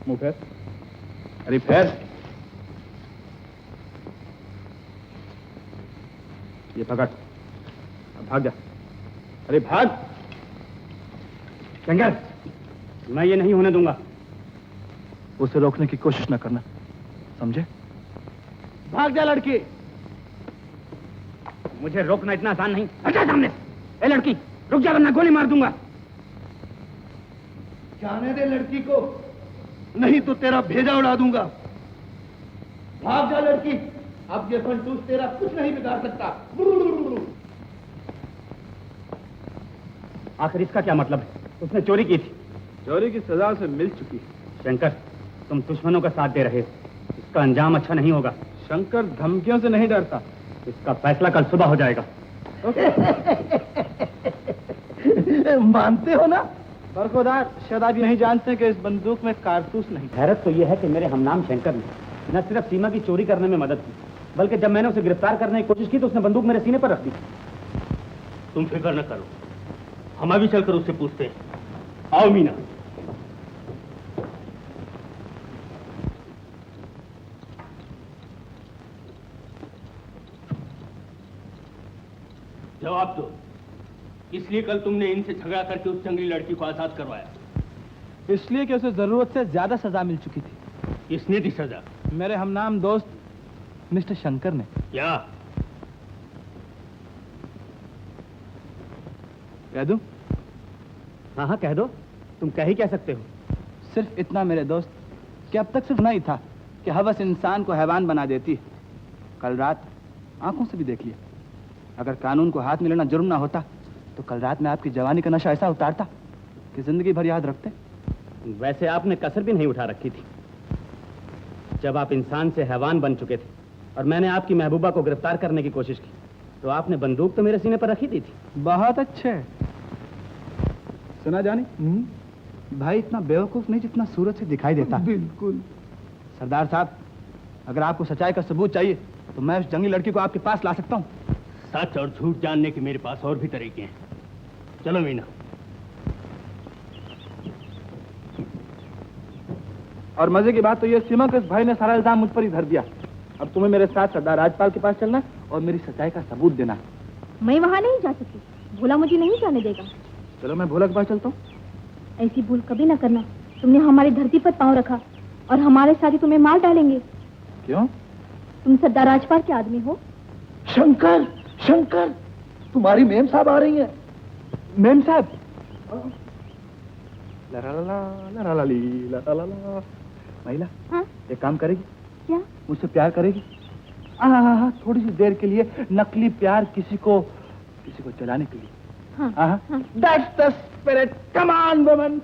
मुंह फेर, अरे फेर। ये पकड़, अब भाग जा। अरे भाग। शंकर, मैं ये नहीं होने दूंगा। उसे रोकने की कोशिश न करना, समझे? भाग जा लड़की। मुझे रोकना इतना आसान नहीं। हटा सामने से। ए लड़की, रुक जा वरना गोली मार दूंगा। जाने दे लड़की को, नहीं तो तेरा भेजा उड़ा दूंगा। भाग जा लड़की, अब ये फंटूस तेरा कुछ नहीं बिगाड़ सकता। आखिर इसका क्या मतलब है? उसने चोरी की थी। चोरी की सजा उसे मिल चुकी। शंकर, तुम दुश्मनों का साथ दे रहे हो। इसका अंजाम अच्छा नहीं होगा। शंकर धमकियों से नहीं डरता। इसका फैसला कल सुबह हो जाएगा। मानते हो ना? बरखुरदार, शायद आप ये नहीं जानते कि इस बंदूक में कारतूस नहीं। हैरत तो यह है कि मेरे हमनाम शंकर ने न सिर्फ सीमा की चोरी करने में मदद की, बल्कि जब मैंने उसे गिरफ्तार करने की कोशिश की तो उसने बंदूक मेरे सीने पर रख दी। तुम फिक्र न करो, हम अभी चलकर उससे पूछते हैं। आओ मीना। जवाब दो, इसलिए कल तुमने इनसे झगड़ा करके उस जंगली लड़की को आजाद करवाया? इसलिए कि उसे जरूरत से ज्यादा सजा मिल चुकी थी। किसने दी सजा? मेरे हमनाम दोस्त मिस्टर शंकर ने। क्या? कह दूं? हाँ हाँ कह दो, तुम कह ही कह सकते हो। सिर्फ इतना मेरे दोस्त कि अब तक सिर्फ नहीं था कि हवस इंसान को हैवान बना देती है। कल रात आंखों से भी देख लिया। अगर कानून को हाथ में लेना जुर्म ना होता तो कल रात में आपकी जवानी का नशा ऐसा उतारता कि जिंदगी भर याद रखते। वैसे आपने कसर भी नहीं उठा रखी थी। जब आप इंसान से हैवान बन चुके थे और मैंने आपकी महबूबा को गिरफ्तार करने की कोशिश की तो आपने बंदूक तो मेरे सीने पर रखी दी थी। बहुत अच्छे। सुना जानी, भाई इतना बेवकूफ नहीं जितना सूरज से दिखाई देता। बिल्कुल। सरदार साहब, अगर आपको सच्चाई का सबूत चाहिए तो मैं उस जंगली लड़की को आपके पास ला सकता हूँ। सच और झूठ जानने के मेरे पास और भी तरीके हैं। चलो मीना। और मजे की बात तो ये सीमा के इस भाई ने सारा इल्जाम मुझ पर ही धर दिया। अब तुम्हें मेरे साथ सरदार राजपाल के पास चलना और मेरी सच्चाई का सबूत देना। मैं वहाँ नहीं जा सकती, भोला मुझे नहीं जाने देगा। चलो मैं भोला के पास चलता हूँ। ऐसी भूल कभी ना करना। तुमने हमारी धरती पर पांव रखा और हमारे साथ ही तुम्हें मार डालेंगे। क्यों? तुम सरदार राजपाल के आदमी हो। शंकर, शंकर, तुम्हारी मेम साहब आ रही हैं। मेम साहब? ला महिला, हाँ? एक काम करेगी? क्या? मुझसे प्यार करेगी? हाँ, थोड़ी सी देर के लिए नकली प्यार किसी को चलाने के लिए। हाँ, That's the spirit. Come on, woman.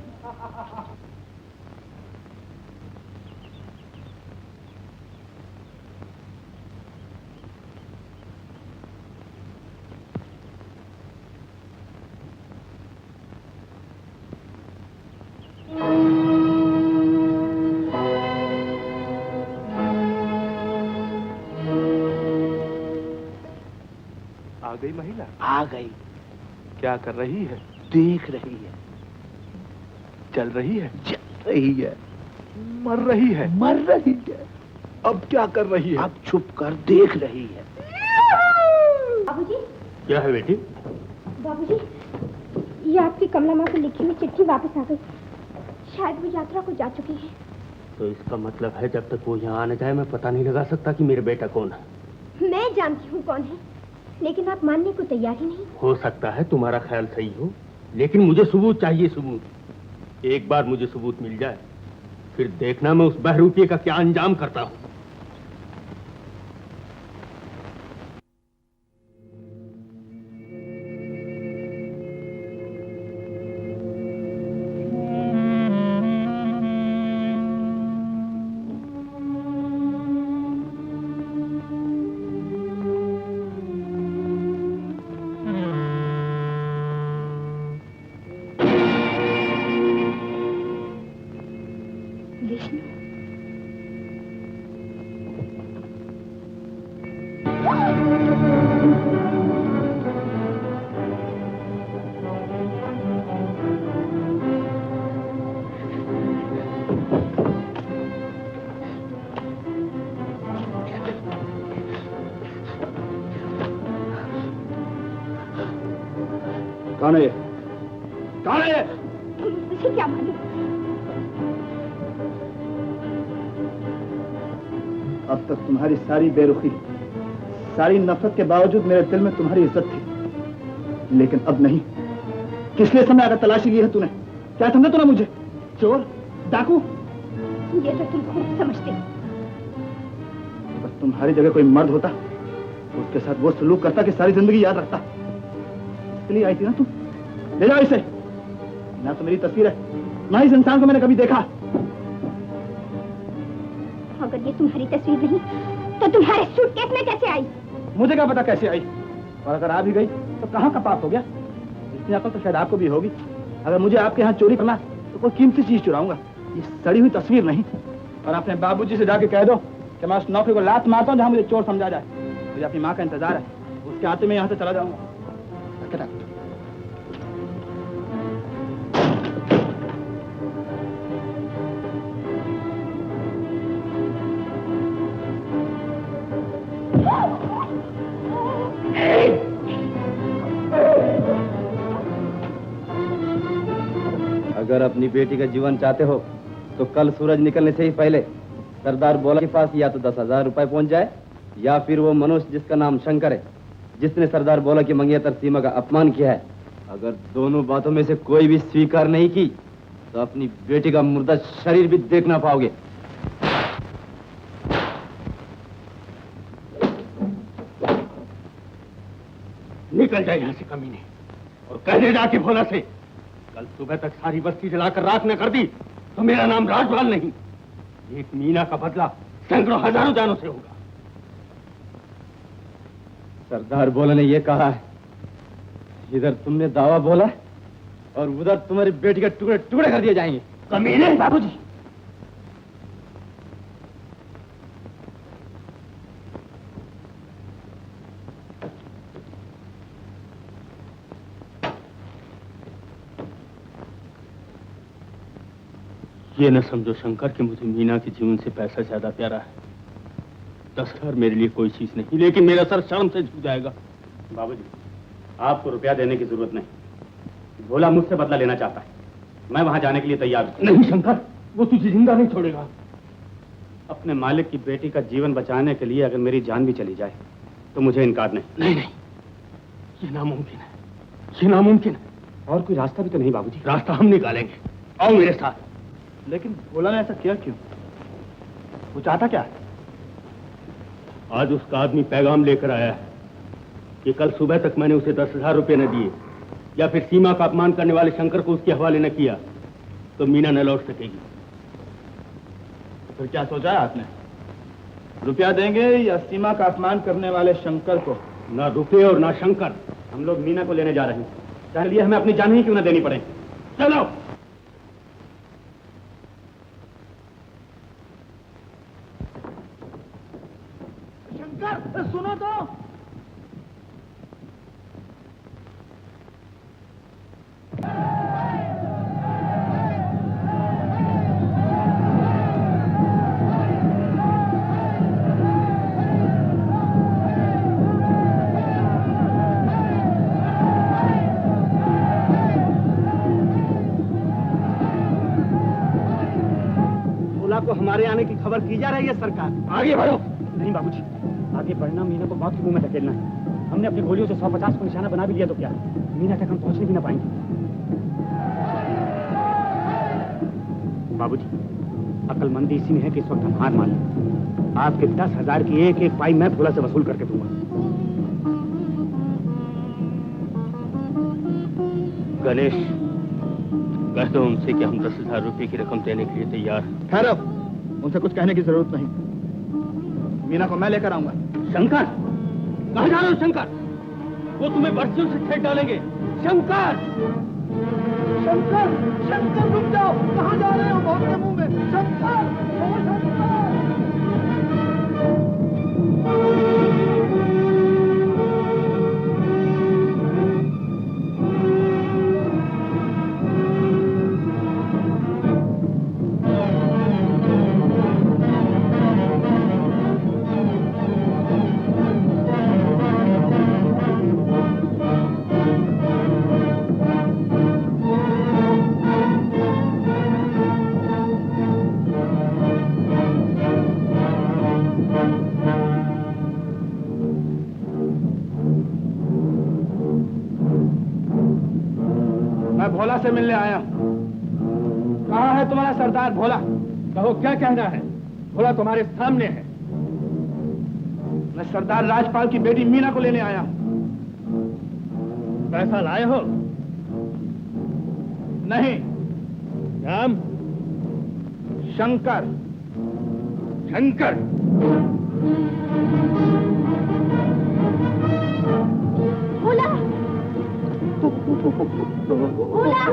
आ गई महिला? आ गई। क्या कर रही है? देख रही है। चल रही है? चल रही है। मर रही है? मर रही है। अब क्या कर रही है? अब छुप कर देख रही है। बाबूजी, क्या है बेटी? बाबूजी, ये आपकी कमला माँ को लिखी हुई चिट्ठी वापस आ गई। शायद वो यात्रा को जा चुकी है। तो इसका मतलब है जब तक वो यहाँ न जाए मैं पता नहीं लगा सकता कि मेरे बेटा कौन है। मैं जानती हूँ कौन है, लेकिन आप मानने को तैयार ही नहीं। हो सकता है तुम्हारा ख्याल सही हो, लेकिन मुझे सबूत चाहिए, सबूत। एक बार मुझे सबूत मिल जाए फिर देखना मैं उस बहरूपिये का क्या अंजाम करता हूँ। कौन है ये? कौन है ये? मुझे क्या मालूम। अब तक तुम्हारी सारी बेरुखी, सारी नफरत के बावजूद मेरे दिल में तुम्हारी इज्जत थी, लेकिन अब नहीं। किस लिए समय आकर तलाशी ली है तूने? क्या समझा तूने मुझे? चोर, डाकू? ये तो तुम खूब समझते हो। बस तुम्हारी जगह कोई मर्द होता, उसके साथ वो सलूक करता कि सारी जिंदगी याद रखता। इसके लिए आई थी ना तुम? ले जाओ इसे। ना तो मेरी तस्वीर है, ना इस इंसान को मैंने कभी देखा। अगर ये तुम्हारी तस्वीर नहीं तो तुम्हारे सूटकेस में कैसे आई? मुझे क्या पता कैसे आई, और अगर आ भी गई तो कहाँ का पाप हो गया? इतनी अकल तो शायद आपको भी होगी। अगर मुझे आपके यहाँ चोरी करना तो कोई कीमती चीज चुराऊंगा, ये सड़ी हुई तस्वीर नहीं। और अपने बाबूजी से जाके कह दो कि मैं उस नौकरी को लात मारता हूँ जहाँ मुझे चोर समझा जाए। मुझे अपनी माँ का इंतजार है, उसके आते मैं यहाँ से चला जाऊंगा। अगर अपनी बेटी का जीवन चाहते हो तो कल सूरज निकलने से ही पहले सरदार बोला के पास या तो 10,000 रुपए पहुंच जाए, या फिर वो मनुष्य जिसका नाम शंकर है, जिसने सरदार बोला की मंगेतर सीमा का अपमान किया है, अगर दोनों बातों में से कोई भी स्वीकार नहीं की तो अपनी बेटी का मुर्दा शरीर भी देख ना पाओगे। निकल जाए यहाँ से कमीने, और कहने जाके भोला से कल सुबह तक सारी बस्ती जलाकर राख न कर दी तो मेरा नाम राजपाल नहीं, एक मीना का बदला सैकड़ों हजारों जानों से होगा। सरदार बोला ने ये कहा है, इधर तुमने दावा बोला और उधर तुम्हारी बेटी के टुकड़े टुकड़े कर दिए जाएंगे। कमीने बाबूजी, ये न समझो शंकर कि मुझे मीना के जीवन से पैसा ज्यादा प्यारा है। 10,000 मेरे लिए कोई चीज नहीं, लेकिन मेरा सर शर्म से झुक जाएगा। बाबूजी, आपको रुपया देने की जरूरत नहीं। भोला मुझसे बदला लेना चाहता है, मैं वहां जाने के लिए तैयार हूं। नहीं शंकर, वो तुझे जिंदा नहीं छोड़ेगा। अपने मालिक की बेटी का जीवन बचाने के लिए अगर मेरी जान भी चली जाए तो मुझे इनकार नहीं। नहीं नहीं, ये नामुमकिन है, ये नामुमकिन है। और कोई रास्ता भी तो नहीं बाबूजी? रास्ता हम निकालेंगे, आओ मेरे साथ। लेकिन भोला ने ऐसा किया क्यों? वो चाहता क्या? आज उसका आदमी पैगाम लेकर आया है कि कल सुबह तक मैंने उसे 10,000 रुपए न दिए या फिर सीमा का अपमान करने वाले शंकर को उसके हवाले न किया तो मीना न लौट सकेगी। फिर क्या सोचा है आपने? रुपया देंगे या सीमा का अपमान करने वाले शंकर को? ना रुपये और ना शंकर। हम लोग मीना को लेने जा रहे हैं, चाहे लिए हमें अपनी जान ही क्यों न देनी पड़े। चलो। शंकर सुनो तो। को हमारे आने की खबर की जा रही है सरकार। आगे बढ़ो। नहीं बाबूजी, आगे बढ़ना मीना को मौत के मुंह में धकेलना है। हमने अपनी गोलियों से 150 को निशाना बना भी लिया तो क्या, मीना तक हम पहुंचने भी ना पाएंगे। बाबूजी, अक्लमंदी इसी में है कि इस वक्त हम हार मान लें। आपके 10,000 की एक एक पाई मैं भोला से वसूल करके दूंगा। गणेश, कह दो उनसे कि हम 10,000 रुपए की रकम देने के लिए तैयार हैं। ठहरो, उनसे कुछ कहने की जरूरत नहीं। मीना को मैं लेकर आऊंगा। शंकर, कहाँ जा रहे हो शंकर? वो तुम्हें बर्सियों से छेड़ डालेंगे। शंकर, शंकर, शंकर रुक जाओ, कहाँ जा रहे हो? मौत के मुंह में। शंकर, ओ शंकर। से मिलने आया हूं। कहाँ है तुम्हारा सरदार भोला? कहो क्या कहना है? भोला तुम्हारे सामने है। मैं सरदार राजपाल की बेटी मीना को लेने आया हूं। पैसा लाए हो? नहीं। नाम? शंकर। शंकर। भोला, भोला,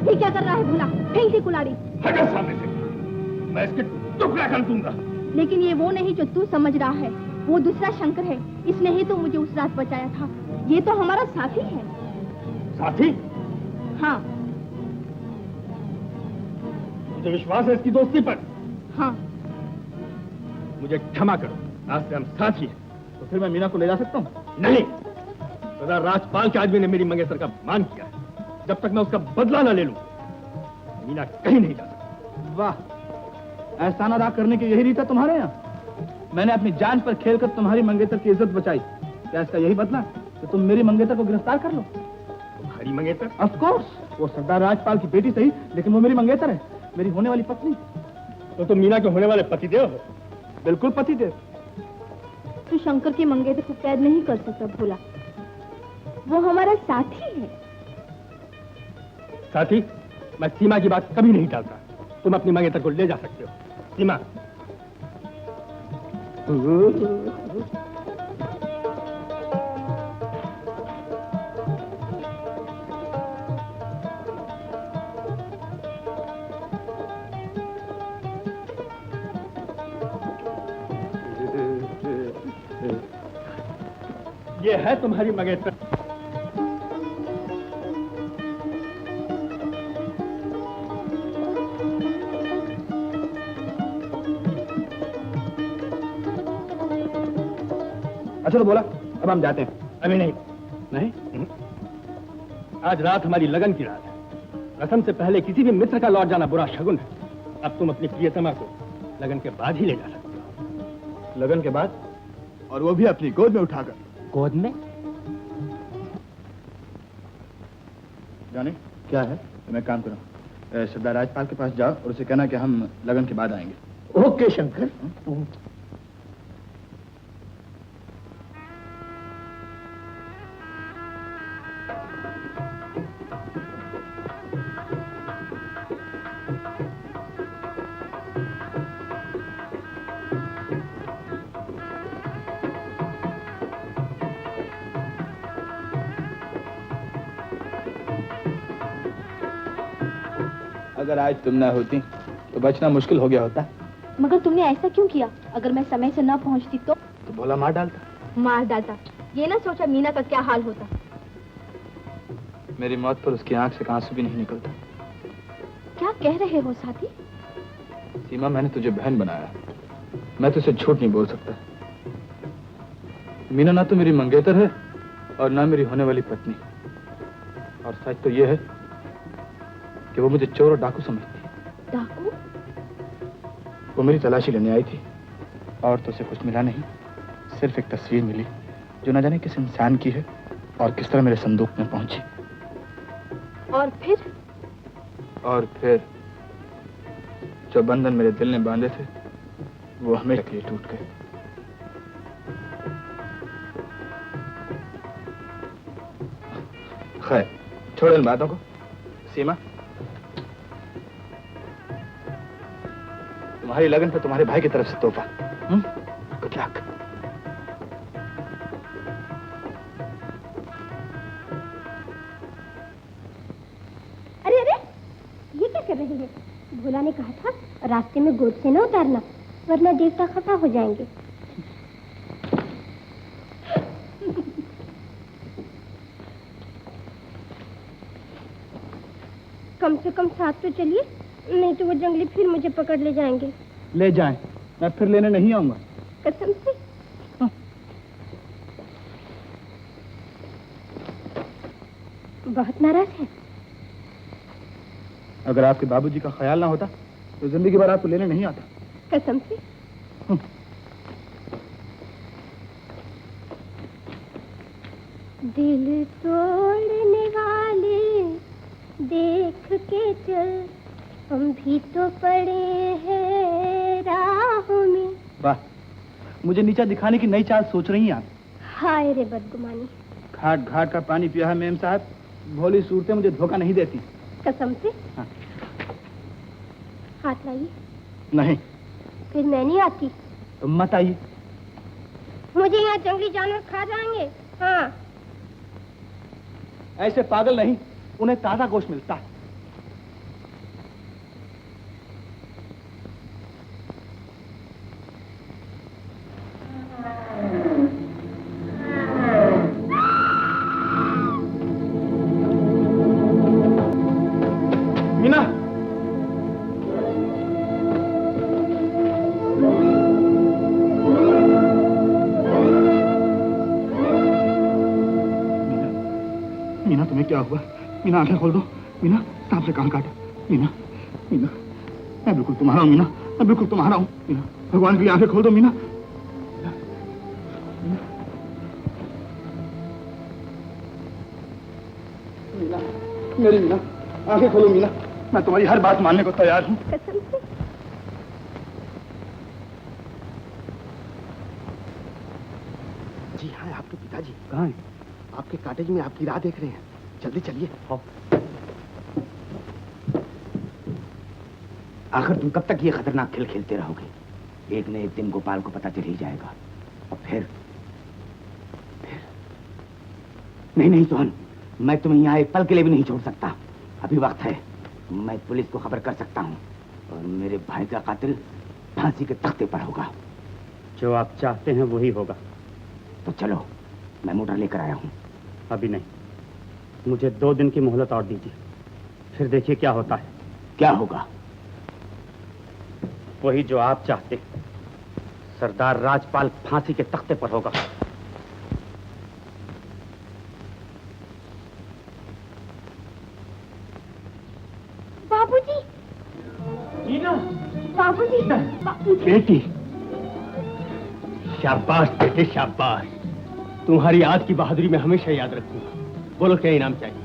ये क्या कर रहा है भोला? फेंक दी कुल्हाड़ी। हटा सामने से, मैं इसके टुकड़ा कर दूंगा। लेकिन ये वो नहीं जो तू समझ रहा है, वो दूसरा शंकर है। इसने ही तो मुझे उस रात बचाया था। ये तो हमारा साथी है। साथी? हाँ। मुझे विश्वास है इसकी दोस्ती पर। हाँ। मुझे क्षमा करो, आज से हम साथी हैं। तो फिर मैं मीना को ले जा सकता हूँ? नहीं, सरदार राजपाल के आदमी ने मेरी मंगेतर का अपमान किया है। जब तक मैं उसका बदला न ले लूं, मीना कहीं नहीं जा सकती। वाह, एहसान अदा करने की यही रीत है तुम्हारे यहाँ? मैंने अपनी जान पर खेलकर तुम्हारी मंगेतर की इज्जत बचाई, क्या इसका यही बदला कि तुम मेरी मंगेतर को गिरफ्तार कर लो? तुम्हारी मंगेतर? ऑफ कोर्स, वो सरदार राजपाल की बेटी सही, लेकिन वो मेरी मंगेतर है, मेरी होने वाली पत्नी। तो तुम मीना के होने वाले पतिदेव हो? बिल्कुल पतिदेव। तू शंकर की मंगेतर को कैद नहीं कर सकता भोला, वो हमारा साथी है। साथी? मैं सीमा की बात कभी नहीं टालता। तुम अपनी मंगेतर को ले जा सकते हो। सीमा। ये है तुम्हारी मंगेतर। अच्छा तो बोला, अब हम जाते हैं। अभी नहीं। नहीं? आज रात हमारी लगन की रात है। रस्म से पहले किसी भी मित्र का लौट जाना बुरा शगुन है। अब तुम अपनी प्रियतमा को लगन के बाद ही ले जा सकते हो। लगन के बाद? और वो भी अपनी गोद में उठाकर? गोद में? जाने क्या है, तुम एक काम करो, सरदार राजपाल के पास जाओ और उसे कहना कि हम लगन के बाद आएंगे। ओके शंकर। अगर आज तुम ना होती तो बचना मुश्किल हो गया होता। मगर तुमने ऐसा क्यों किया? अगर मैं समय से न पहुंचती तो भोला मार डालता। मार डालता। ये ना सोचा मीना का क्या हाल होता। मेरी मौत पर उसकी आंख से आंसू भी नहीं निकलता। क्या कह रहे हो साथी? सीमा, मैंने तुझे बहन बनाया, मैं तुझसे झूठ नहीं बोल सकता। मीना ना तो मेरी मंगेतर है और ना मेरी होने वाली पत्नी। और सच तो यह है कि वो मुझे चोर और डाकू समझती है। डाकू? वो मेरी तलाशी लेने आई थी और तो उसे कुछ मिला नहीं, सिर्फ एक तस्वीर मिली जो न जाने किस इंसान की है और किस तरह मेरे संदूक में पहुंची। और फिर जो बंधन मेरे दिल ने बांधे थे वो हमेशा के लिए टूट गए। खैर, छोड़ो इन बातों को। सीमा, तुम्हारी लगन पर तुम्हारे भाई की तरफ से तोहफा। Good luck. अरे अरे, ये क्या कर रही है? भोला ने कहा था रास्ते में गोद से न उतारना, वरना देवता खफा हो जाएंगे। कम से कम साथ तो चलिए, नहीं तो वो जंगली फिर मुझे पकड़ ले जाएंगे। ले जाएं, मैं फिर लेने नहीं आऊंगा। कसम से? बहुत नाराज है। अगर आपके बाबूजी का ख्याल ना होता तो जिंदगी भर आपको लेने नहीं आता। कसम से? दिल तोड़ने वाले देख के चल, हम भी तो पड़े हैं राह में। वाह, मुझे नीचा दिखाने की नई चाल सोच रही हैं आप। हाय रे बदगुमानी। घाट घाट का पानी पिया है मेम साहब, भोली सूरतें मुझे धोखा नहीं देती। कसम से? हाँ। हाथ लाइए। नहीं। फिर मैं नहीं आती। तो मत आइए। मुझे यहाँ जंगली जानवर खा जाएंगे। हाँ। ऐसे पागल नहीं, उन्हें ताजा गोश्त मिलता है। मीना, मीना तुम्हें क्या हुआ? मीना आंखें खोल दो। मीना, सांप से कान काटा। मीना, मीना, मैं बिल्कुल तुम्हारा हूँ मीना, मैं बिल्कुल तुम्हारा हूँ मीना। भगवान के लिए आंखें खोल दो मीना। मीना, मेरी मीना, आंखें खोलो मीना, मैं तुम्हारी हर बात मानने को तैयार हूँ। कसम से? जी हाँ, आपके पिताजी कहाँ है? आपके कॉटेज में आपकी राह देख रहे हैं। जल्दी चलिए। आखिर तुम कब तक ये खतरनाक खेल खेलते रहोगे? एक न एक दिन गोपाल को पता चल ही जाएगा, और फिर नहीं सोहन, मैं तुम्हें यहाँ एक पल के लिए भी नहीं छोड़ सकता। अभी वक्त है, मैं पुलिस को खबर कर सकता हूँ, और मेरे भाई का कातिल फांसी के तख्ते पर होगा। जो आप चाहते हैं वही होगा। तो चलो, मैं मोटर लेकर आया हूँ। अभी नहीं, मुझे 2 दिन की मोहलत और दीजिए, फिर देखिए क्या होता है। क्या होगा? वही जो आप चाहते हैं, सरदार राजपाल फांसी के तख्ते पर होगा। बाबूजी। मीना। बाबूजी। बेटी, शाबाश बेटे शाबाश, तुम्हारी आज की बहादुरी में हमेशा याद रखूंगा। बोलो क्या इनाम चाहिए?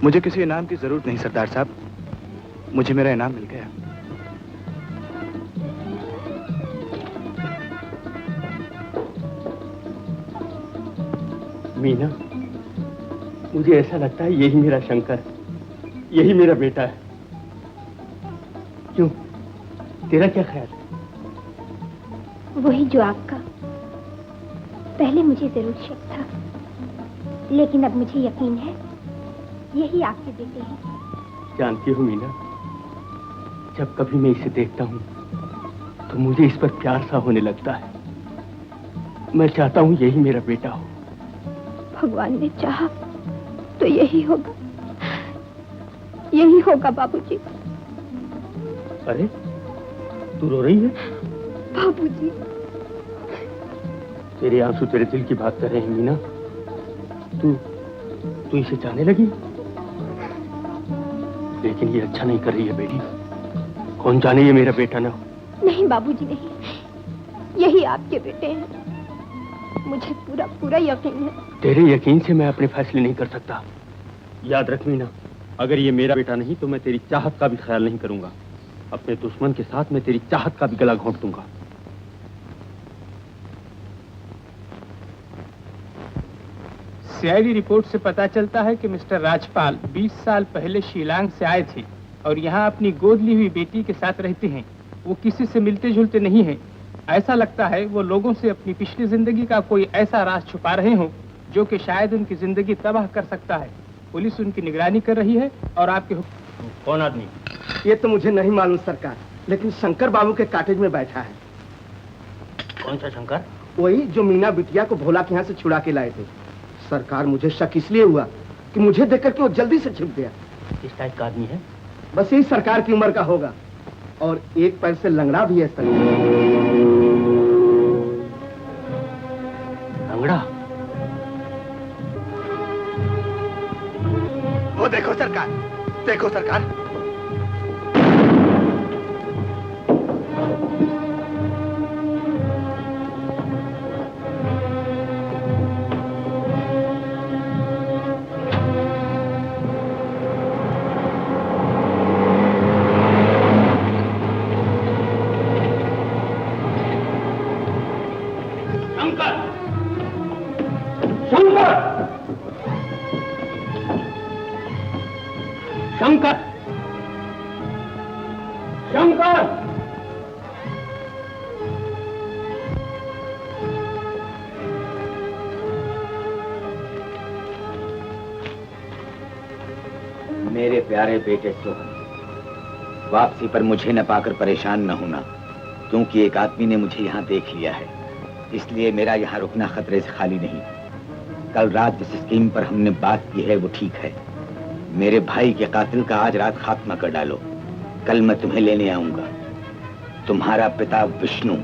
मुझे किसी इनाम की जरूरत नहीं सरदार साहब, मुझे मेरा इनाम मिल गया। मीना, मुझे ऐसा लगता है यही मेरा शंकर, यही मेरा बेटा है। क्यों, तेरा क्या ख्याल है? वही जो आपका। पहले मुझे जरूर शक था, लेकिन अब मुझे यकीन है यही आपके बेटे हैं। जानती हो मीना, जब कभी मैं इसे देखता हूँ तो मुझे इस पर प्यार सा होने लगता है। मैं चाहता हूँ यही मेरा बेटा हो। भगवान ने चाहा तो यही होगा, यही होगा बाबूजी। अरे, तू रो रही है? बाबूजी। तेरे आंसू तेरे दिल की बात कर रहे हैं मीना। तू इसे चाहने लगी, लेकिन ये अच्छा नहीं कर रही है बेटी। कौन जाने ये मेरा बेटा ना हो। नहीं बाबूजी नहीं, यही आपके बेटे हैं। मुझे पूरा पूरा यकीन है। तेरे यकीन से मैं अपने फैसले नहीं कर सकता। याद रख मीना, अगर ये मेरा बेटा नहीं तो मैं तेरी चाहत का भी ख्याल नहीं करूंगा। अपने दुश्मन के साथ मैं तेरी चाहत का भी गला घोंट दूंगा। सीआईडी रिपोर्ट से पता चलता है कि मिस्टर राजपाल 20 साल पहले शिलांग से आए थे और यहाँ अपनी गोद ली हुई बेटी के साथ रहते हैं। वो किसी से मिलते जुलते नहीं हैं। ऐसा लगता है वो लोगों से अपनी पिछली जिंदगी का कोई ऐसा राज छुपा रहे हों जो कि शायद उनकी जिंदगी तबाह कर सकता है। पुलिस उनकी निगरानी कर रही है और आपके कौन आदमी? ये तो मुझे नहीं मालूम सरकार, लेकिन शंकर बाबू के कॉटेज में बैठा है। कौन सा शंकर? वही जो मीना बिटिया को भोला के यहाँ से छुड़ा के लाए थे। सरकार, मुझे शक इसलिए हुआ कि मुझे देखकर के वो जल्दी से छिप गया। किस टाइप का आदमी है? बस यही सरकार की उम्र का होगा, और एक पैर से लंगड़ा भी है लंगड़ा? वो देखो सरकार, देखो सरकार। उमर! मेरे प्यारे बेटे सोहन, वापसी पर मुझे न पाकर परेशान न होना, क्योंकि एक आदमी ने मुझे यहाँ देख लिया है, इसलिए मेरा यहाँ रुकना खतरे से खाली नहीं। कल रात जिस स्कीम पर हमने बात की है वो ठीक है। मेरे भाई के कातिल का आज रात खात्मा कर डालो, कल मैं तुम्हें लेने आऊंगा। तुम्हारा पिता विष्णु।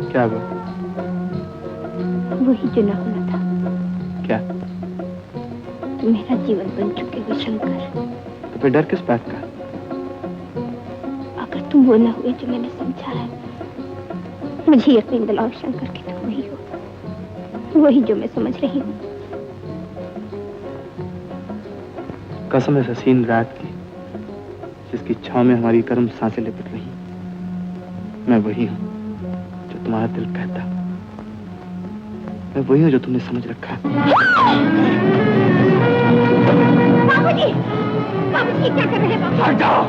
क्या हुआ? वही जो ना होना था। क्या? मेरा जीवन बन चुके हुए शंकर। तो फिर डर किस बात का? अगर तुम वो ना हुए जो मैंने समझा है, मुझे यकीन दिलाओ शंकर कि तुम वही हो, वही जो मैं समझ रही हूँ। कसम है हसीन रात की, जिसकी छांव में हमारी गर्म सांसें लिपट रही। मैं वही हूँ जो तुम्हारा दिल कहता, मैं वही हूँ जो तुमने समझ रखा। बाबूजी! बाबूजी क्या कर रहे हैं? हट जाओ!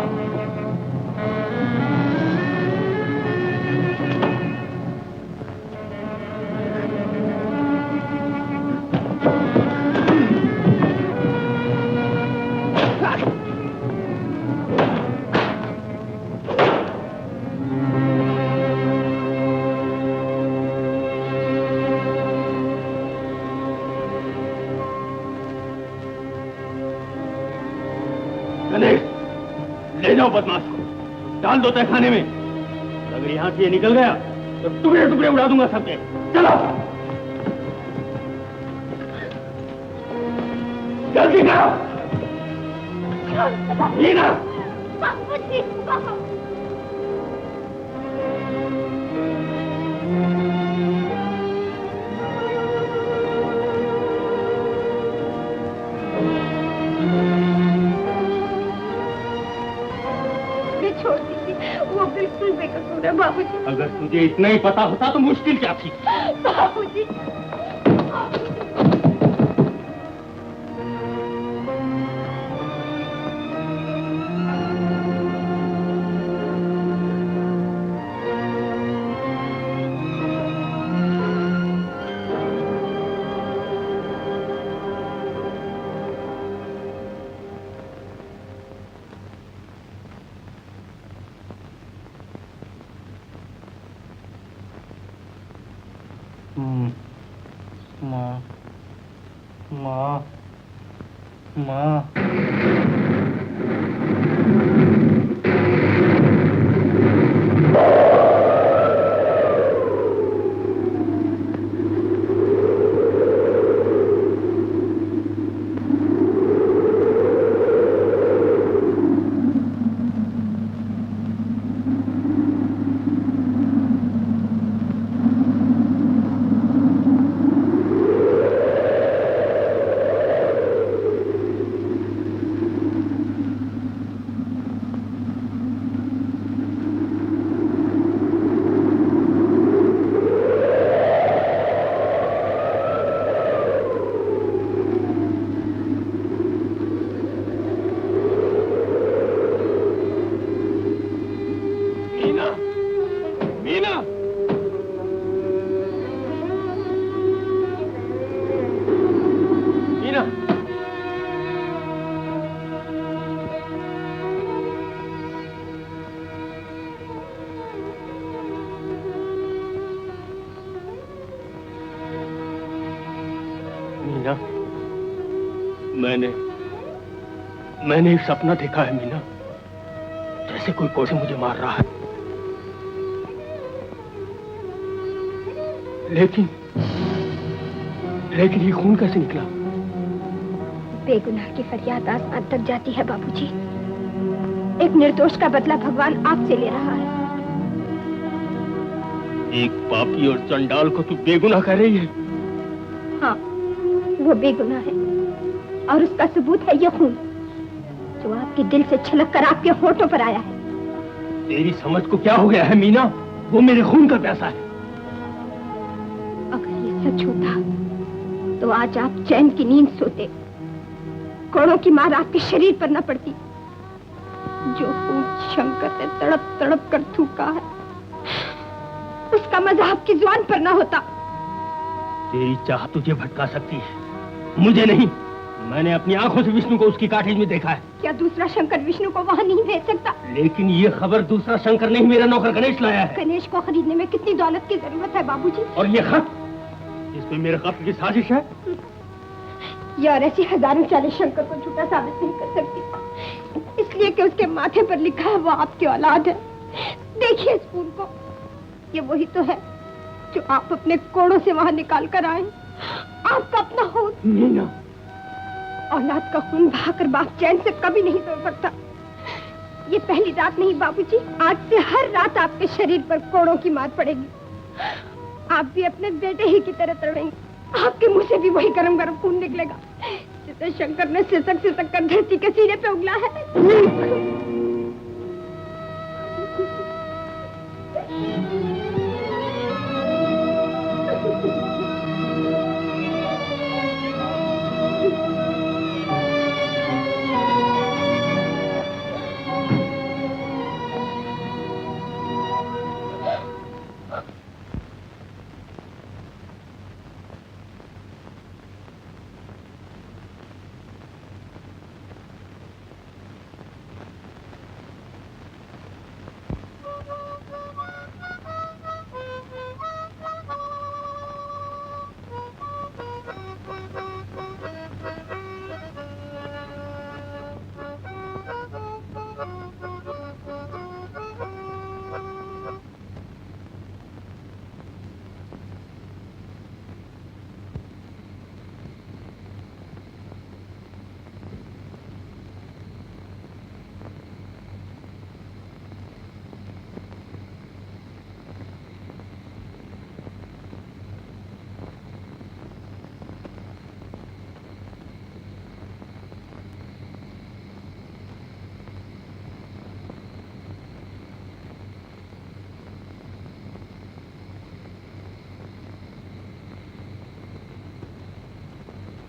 ले जाओ बदमाश को, डाल दो तहखाने में। अगर यहाँ से ये निकल गया तो टुकड़े टुकड़े उड़ा दूंगा सबके। चलो जल्दी करो। मीना! बाबूजी! छोड़ दीजिए, वो बिल्कुल बेकसूर है बाबूजी। अगर तुझे इतना ही पता होता तो मुश्किल क्या थी? बाबूजी! मैंने एक सपना देखा है मीना, जैसे कोई कोसे मुझे मार रहा है, लेकिन ये खून कैसे निकला? बेगुनाह की फरियाद आसमान तक जाती है बाबूजी। एक निर्दोष का बदला भगवान आपसे ले रहा है। एक पापी और चंडाल को तू बेगुनाह कह रही है? हाँ, वो बेगुनाह है और उसका सबूत है ये खून जो आपके दिल से छलक कर आपके होठों पर आया है। तेरी समझ को क्या हो गया है मीना? वो मेरे खून का प्यासा है। अगर ये सच होता तो आज आप चैन की नींद सोते, कोड़ों की मार आपके शरीर पर न पड़ती। जो खून शंकर ने तड़प तड़प कर थूका है उसका मजा आपकी जुबान पर न होता। तेरी चाह तुझे भटका सकती है, मुझे नहीं। मैंने अपनी आंखों से विष्णु को उसकी काटेज में देखा है। क्या दूसरा शंकर विष्णु को वहाँ नहीं भेज सकता? लेकिन ये खबर दूसरा शंकर नहीं, मेरा नौकर गणेश लाया है। गणेश को खरीदने में कितनी दौलत की जरूरत है बाबूजी? और ये खत, इसमें मेरे कत्ल की साजिश है। ये और ऐसी हजारों चालें शंकर को झूठा साबित नहीं कर सकती, इसलिए कि उसके माथे पर लिखा है वो आपकी औलाद है। देखिए इस फूल को, ये वही तो है जो आप अपने कोड़ों से वहाँ निकाल कर आए। आपका अपना खून। मीना, औलाद का खून बहाकर बाप चैन से कभी नहीं सो सकता। ये पहली रात नहीं बाबूजी, आज से हर रात आपके शरीर पर कोड़ों की मार पड़ेगी। आप भी अपने बेटे ही की तरह तड़पेंगे। आपके मुंह से भी वही गरम गरम खून निकलेगा जिसे शंकर ने सिसक सिसक कर धरती के सीने पे उगला है।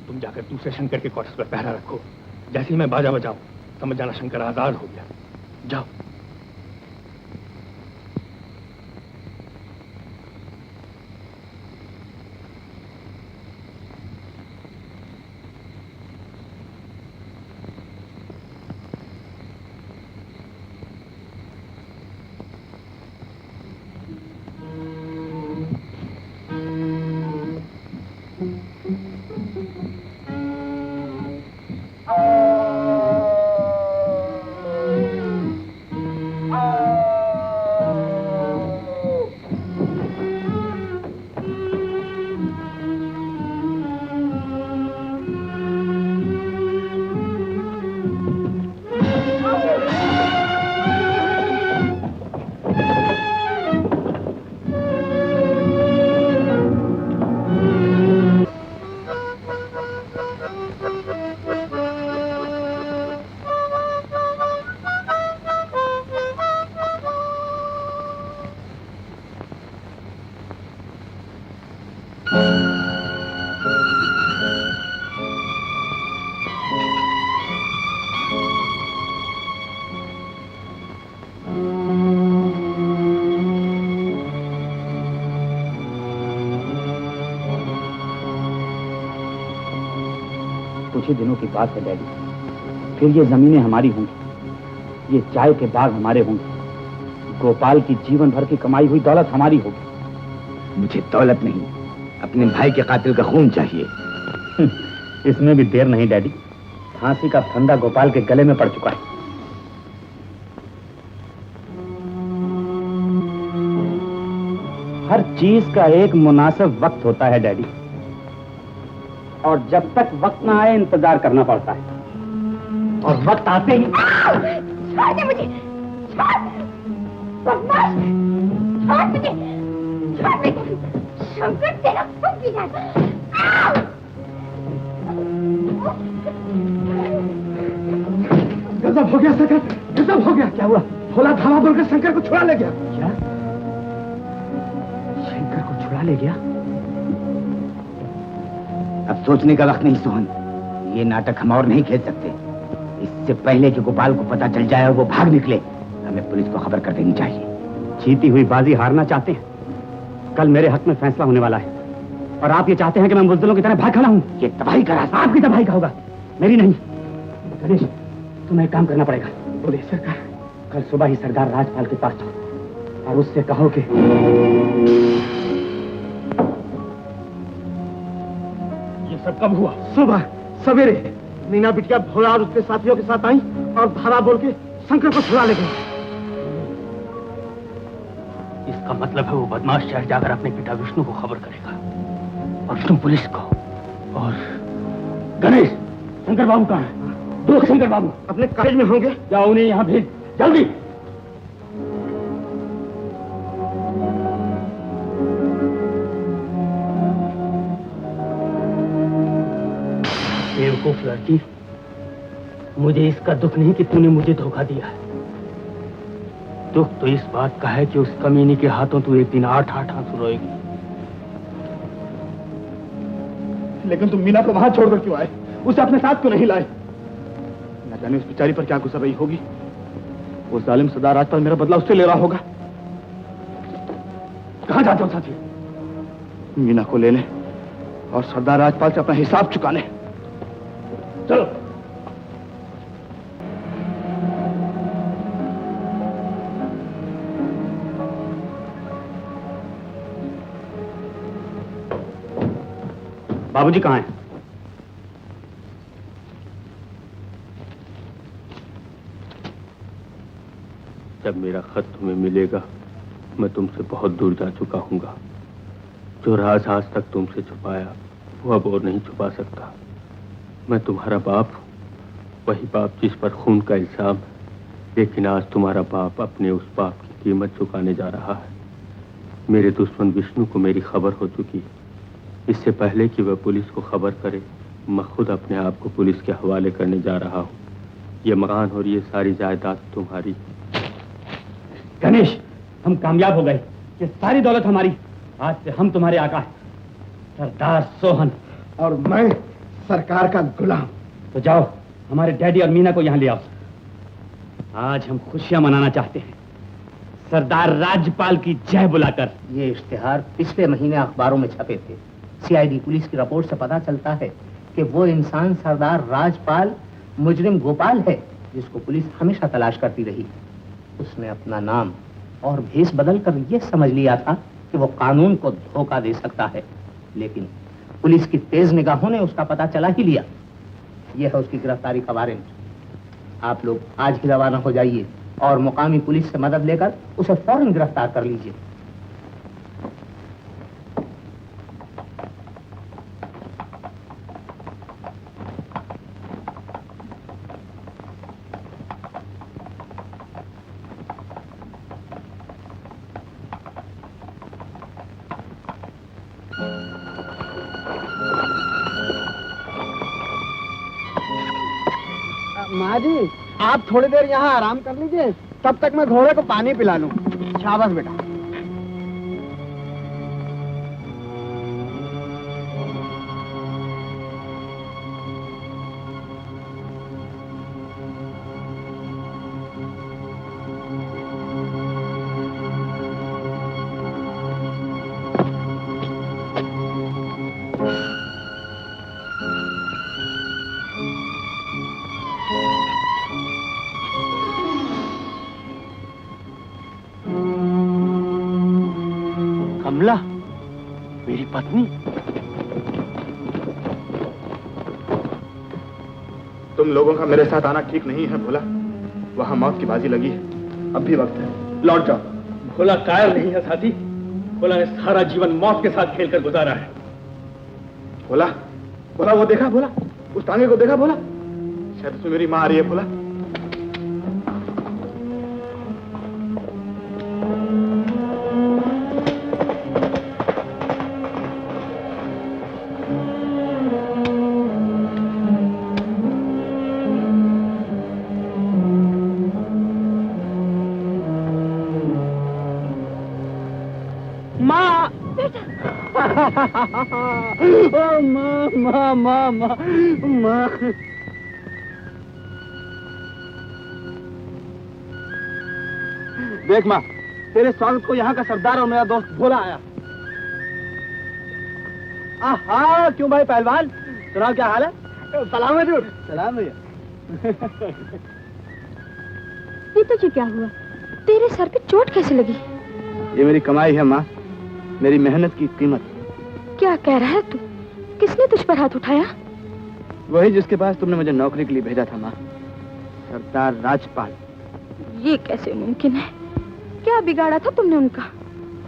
तुम जाकर दूसरे शंकर के क्वार्टर्स पर पहरा रखो। जैसे ही मैं बाजा बजाऊं समझ जाना शंकर आजाद हो गया। जाओ। कुछ ही दिनों की बात है डैडी, फिर ये जमीनें हमारी होंगी, ये चाय के बाग हमारे होंगे, गोपाल की जीवन भर की कमाई हुई दौलत हमारी होगी। मुझे दौलत नहीं, अपने भाई के कातिल का खून चाहिए। इसमें भी देर नहीं डैडी, फांसी का फंदा गोपाल के गले में पड़ चुका है। हर चीज का एक मुनासिब वक्त होता है डैडी। और जब तक वक्त ना आए इंतजार करना पड़ता है, और वक्त आते ही छोड़ दे मुझे, छोड़, बदमाश, छोड़ मुझे, छोड़ मुझे, शंकर तेरा खून पी जाए। गजब हो गया शंकर, गजब हो गया। क्या हुआ? भोला धावा बोलकर शंकर को छुड़ा ले गया। क्या? शंकर को छुड़ा ले गया? अब सोचने का वक्त नहीं सोहन, ये नाटक हम और नहीं खेल सकते। इससे पहले कि गोपाल को पता चल जाए और वो भाग निकले, हमें पुलिस को खबर कर देनी चाहिए। जीती हुई बाजी हारना चाहते हैं? कल मेरे हक में फैसला होने वाला है, और आप ये चाहते हैं कि मैं बुज़दिलों की तरह भाग खड़ा हूं? ये तबाही का रास्ता आपकी तबाही का होगा, मेरी नहीं। गणेश, तुम्हें एक काम करना पड़ेगा। बोले सरकार। कल सुबह ही सरदार राजपाल के पास जाओ और उससे कहो कि ये सब कब हुआ? सुबह सवेरे नीना बिटिया भोला और उसके साथियों के साथ आई और धारा बोल के शंकर को छुड़ा ले गई। इसका मतलब है वो बदमाश शहर जाकर अपने पिता विष्णु को खबर करेगा, और विष्णु पुलिस को। और गणेश, शंकर बाबू कहाँ है? दो शंकर बाबू अपने कॉलेज में होंगे। जाओ उन्हें यहाँ भेज, जल्दी। बेवकूफ लड़की, मुझे इसका दुख नहीं कि तूने मुझे धोखा दिया है। दुख तो इस बात का है कि उस कमीनी के हाथों तू एक दिन 8-8 आंसू रोएगी। लेकिन तुम मीना को वहां छोड़कर क्यों आए? उसे अपने साथ क्यों नहीं लाए? न जाने उस बेचारी पर क्या गुजर रही होगी। वो जालिम सरदार राजपाल मेरा बदला उससे ले रहा होगा। कहां जाते हो साथी? मीना को लेने और सरदार राजपाल से अपना हिसाब चुकाने। चलो। बाबूजी कहाँ हैं? जब मेरा खत तुम्हें मिलेगा, मैं तुमसे बहुत दूर जा चुका हूँगा। जो राज आज तक तुमसे छुपाया, वो अब और नहीं छुपा सकता। मैं तुम्हारा बाप हूँ, वही बाप जिस पर खून का इल्जाम है, लेकिन आज तुम्हारा बाप अपने उस बाप की कीमत चुकाने जा रहा है। मेरे दुश्मन विष्णु को मेरी खबर हो चुकी है। इससे पहले कि वह पुलिस को खबर करे, मैं खुद अपने आप को पुलिस के हवाले करने जा रहा हूँ। ये मकान और ये सारी जायदाद तुम्हारी। गणेश, हम कामयाब हो गए। ये सारी दौलत हमारी। आज से हम तुम्हारे आका हैं, सरदार सोहन। और मैं सरकार का गुलाम। तो जाओ, हमारे डैडी और मीना को यहाँ ले आओ। आज हम खुशियां मनाना चाहते हैं, सरदार राजपाल की जय बुलाकर। ये इश्तिहार पिछले महीने अखबारों में छपे थे। सीआईडी पुलिस की रिपोर्ट से पता चलता है कि वो इंसान सरदार राजपाल मुजरिम गोपाल है, जिसको पुलिस हमेशा तलाश करती रही। उसने अपना नाम और भेष बदलकर यह समझ लिया था कि वो कानून को धोखा दे सकता है, लेकिन पुलिस की तेज निगाहों ने उसका पता चला ही लिया। यह है उसकी गिरफ्तारी का वारंट। आप लोग आज ही रवाना हो जाइए और मुकामी पुलिस से मदद लेकर उसे फौरन गिरफ्तार कर लीजिए। माँ जी, आप थोड़ी देर यहाँ आराम कर लीजिए, तब तक मैं घोड़े को पानी पिला लूं। शाबाश बेटा। कमला, मेरी पत्नी। तुम लोगों का मेरे साथ आना ठीक नहीं है भोला। वहां मौत की बाजी लगी है, अब भी वक्त है, लौट जाओ। भोला कायर नहीं है साथी। भोला ने सारा जीवन मौत के साथ खेलकर गुजारा है। भोला, बोला वो देखा बोला, उस टांगे को देखा बोला, शायद उसमें मेरी माँ आ रही है बोला। माँ देख माँ, तेरे स्वागत को यहाँ का सरदार और मेरा दोस्त भोला आया। आहा, क्यों भाई पहलवान, सुनाओ क्या हाल है? सलाम है। सलाम भैया। ये तुझे क्या हुआ? तेरे सर पे चोट कैसे लगी? ये मेरी कमाई है माँ, मेरी मेहनत की कीमत। क्या कह रहा है तू? किसने तुझ पर हाथ उठाया? वही जिसके पास तुमने मुझे नौकरी के लिए भेजा था माँ, सरदार राजपाल। ये कैसे मुमकिन है? क्या बिगाड़ा था तुमने उनका?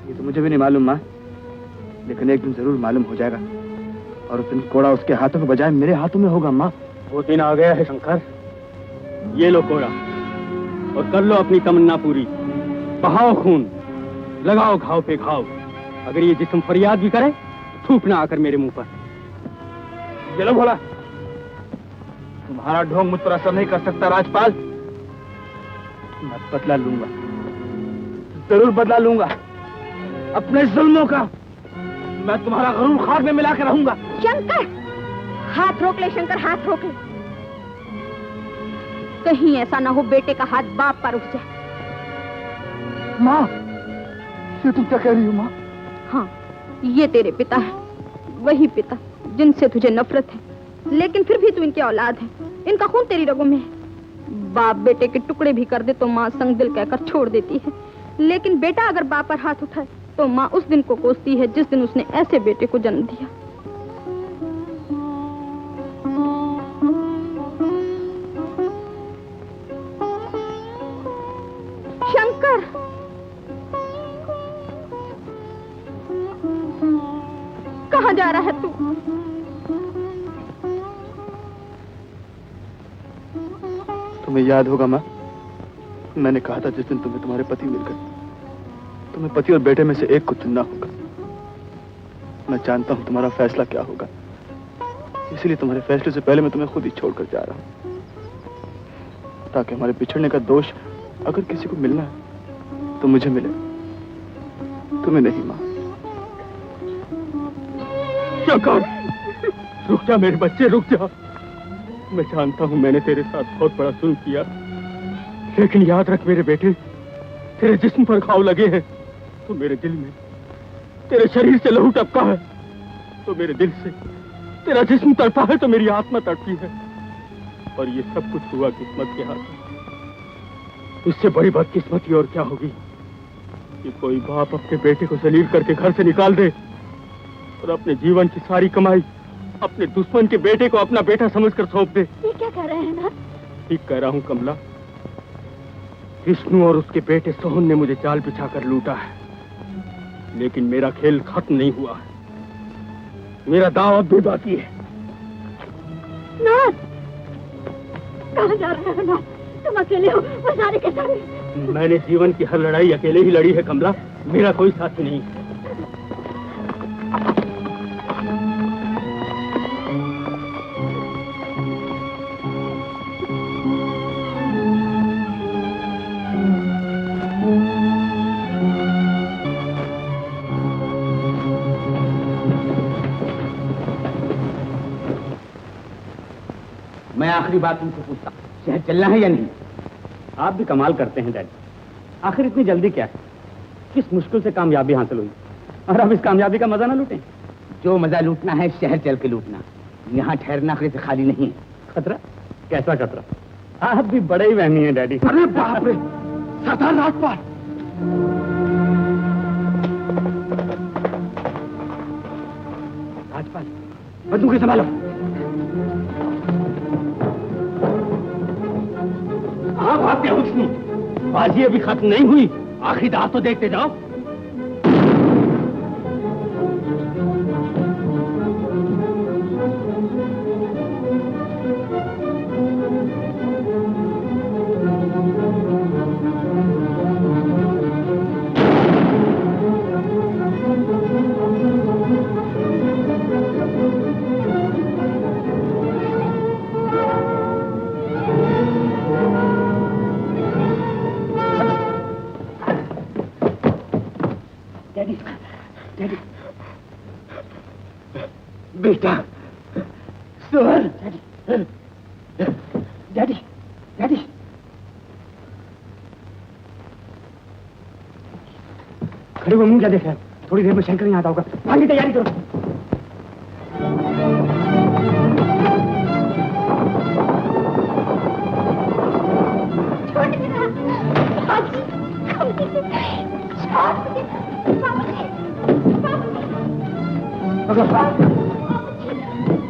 ये तो मुझे भी नहीं मालूम माँ, लेकिन एक दिन जरूर मालूम हो जाएगा, और उस दिन कोड़ा उसके हाथों के बजाय मेरे हाथों में होगा माँ। वो दिन आ गया है शंकर, ये लो कोड़ा और कर लो अपनी तमन्ना पूरी। बहाओ खून, लगाओ घाव पे घाव। अगर ये जिस्म फरियाद भी करे, थूकना आकर मेरे मुंह पर। चलो भोला, तुम्हारा ढोंग मुझ पर असर नहीं कर सकता राजपाल। मैं बदला लूंगा, जरूर बदला लूंगा अपने जुल्मों का। मैं तुम्हारा गरूर खाक में मिला के रहूंगा। शंकर, हाथ रोक ले शंकर, हाथ रोक ले। कहीं ऐसा ना हो बेटे का हाथ बाप पर उठ जाए। माँ, ये तुम क्या कह रही हो माँ? हाँ, ये तेरे पिता है, वही पिता जिनसे तुझे नफरत है, लेकिन फिर भी तू इनके औलाद है। इनका खून तेरी रगों में है। बाप बेटे के टुकड़े भी कर दे तो माँ संग दिल कहकर छोड़ देती है, लेकिन बेटा अगर बाप पर हाथ उठाए तो माँ उस दिन को कोसती है जिस दिन उसने ऐसे बेटे को जन्म दिया। शंकर, कहाँ जा रहा है तू? तुम्हें याद होगा माँ, मैंने कहा था जिस दिन तुम्हें तुम्हारे पति मिल गए, तुम्हें पति और बेटे में से एक को चुनना होगा। मैं जानता हूँ तुम्हारा फैसला क्या होगा, इसलिए तुम्हारे फैसले से पहले मैं तुम्हें खुद ही छोड़कर जा रहा हूँ, ताकि हमारे बिछड़ने का दोष अगर किसी को मिलना है तो मुझे मिले, तुम्हें नहीं माँ। शंकर, रुक जा मेरे बच्चे, रुक जा। मैं जानता हूँ मैंने तेरे साथ बहुत बड़ा जुल्म किया, लेकिन याद रख मेरे बेटे, तेरे जिस्म पर घाव लगे हैं तो मेरे दिल में, तेरे शरीर से लहू टपका है तो मेरे दिल से, तेरा जिस्म तड़पा है तो मेरी आत्मा तड़पी है। और ये सब कुछ हुआ किस्मत के हाथ। इससे बड़ी बदकिस्मती और क्या होगी कि कोई बाप अपने बेटे को जलील करके घर से निकाल दे और अपने जीवन की सारी कमाई अपने दुश्मन के बेटे को अपना बेटा समझकर सौंप दे। ये क्या कह रहे हैं ना? ठीक कह रहा हूँ कमला। विष्णु और उसके बेटे सोहन ने मुझे जाल बिछाकर लूटा है, लेकिन मेरा खेल खत्म नहीं हुआ है। मेरा दांव अब भी बाकी है। नाथ, कहाँ जा रहे हो नाथ? तुम अकेले हो, वो सारे के सारे। मैंने जीवन की हर लड़ाई अकेले ही लड़ी है कमला, मेरा कोई साथी नहीं। मैं आखिरी बात तुमसे पूछता हूँ, शहर चलना है या नहीं? आप भी कमाल करते हैं डैडी, आखिर इतनी जल्दी क्या है? किस मुश्किल से कामयाबी हासिल हुई और अब इस कामयाबी का मजा ना लूटें? जो मजा लूटना है शहर चल के लूटना, यहाँ ठहरना खतरे से खाली नहीं है। खतरा? कैसा खतरा? आप भी बड़े ही वहमी हैं डैडी। अरे बाप रे, सरदार राजपाल! राजपाल, बंदूक संभालो। हाँ भागते हो विष्णु, बाजी अभी खत्म नहीं हुई, आखिरी दांव तो देखते जाओ। बेटा सोहन। डैडी डैडी खड़े हुए मुंह क्या देख रहे हैं? थोड़ी देर में शंकर यहाँ आता होगा, भागने की तैयारी करो।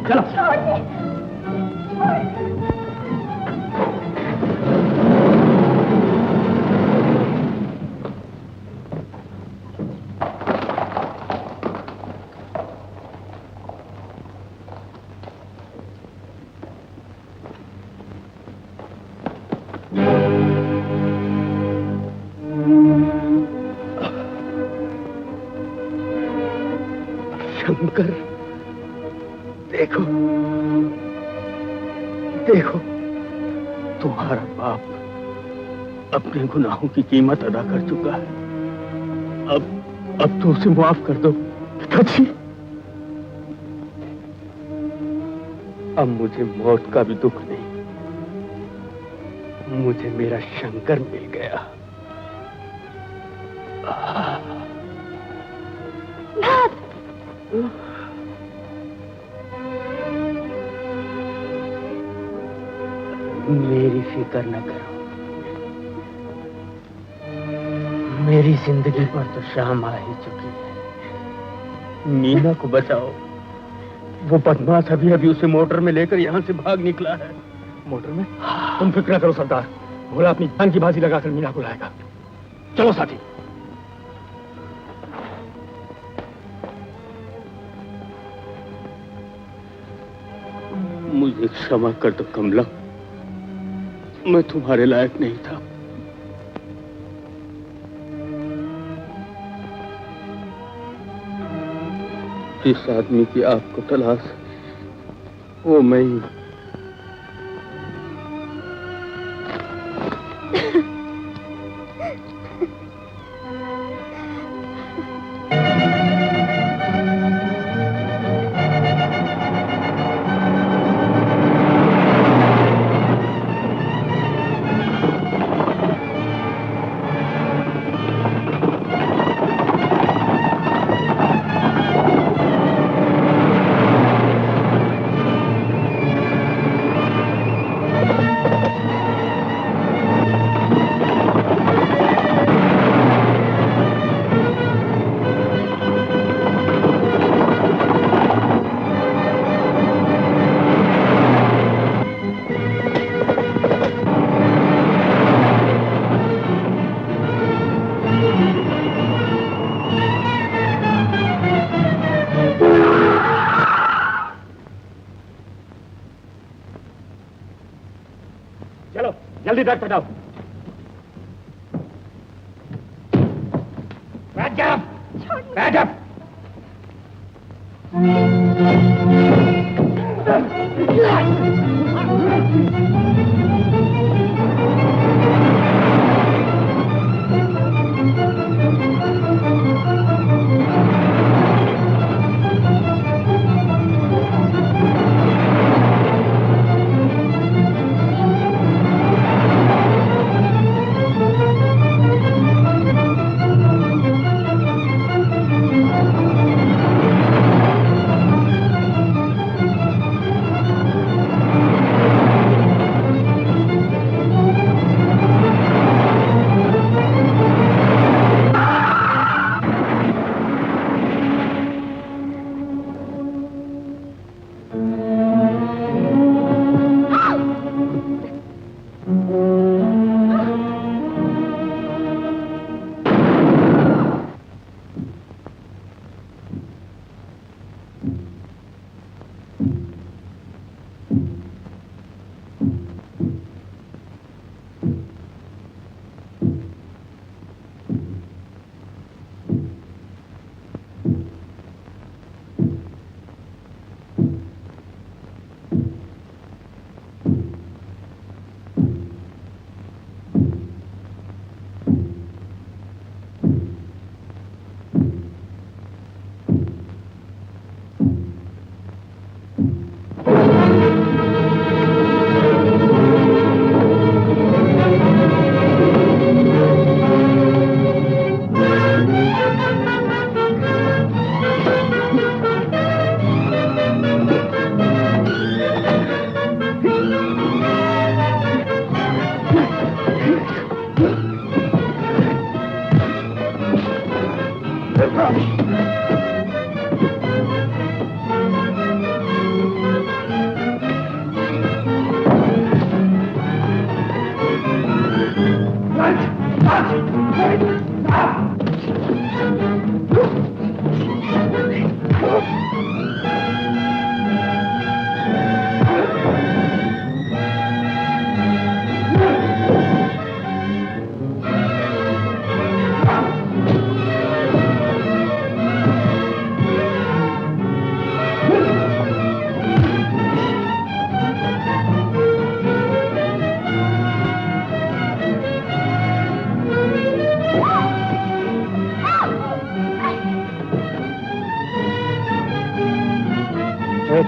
चलो शंकर, देखो देखो, तुम्हारा बाप अपने गुनाहों की कीमत अदा कर चुका है। अब तो उसे माफ कर दो पिताजी। अब मुझे मौत का भी दुख नहीं, मुझे मेरा शंकर मिल गया। मेरी फिक्र न करो, मेरी जिंदगी पर तो शाम आ ही चुकी है। मीना को बचाओ, वो बदमाश अभी अभी उसे मोटर में लेकर यहाँ से भाग निकला है। मोटर में? तुम फिक्र न करो सरदार, भोला अपनी जान की बाजी लगाकर मीना को लाएगा। चलो साथी। मुझे क्षमा कर दो कमला, मैं तुम्हारे लायक नहीं था। जिस आदमी की आपको तलाश है, वो मैं ही। जल्दी ट्रक हटाओ। बैठ जा।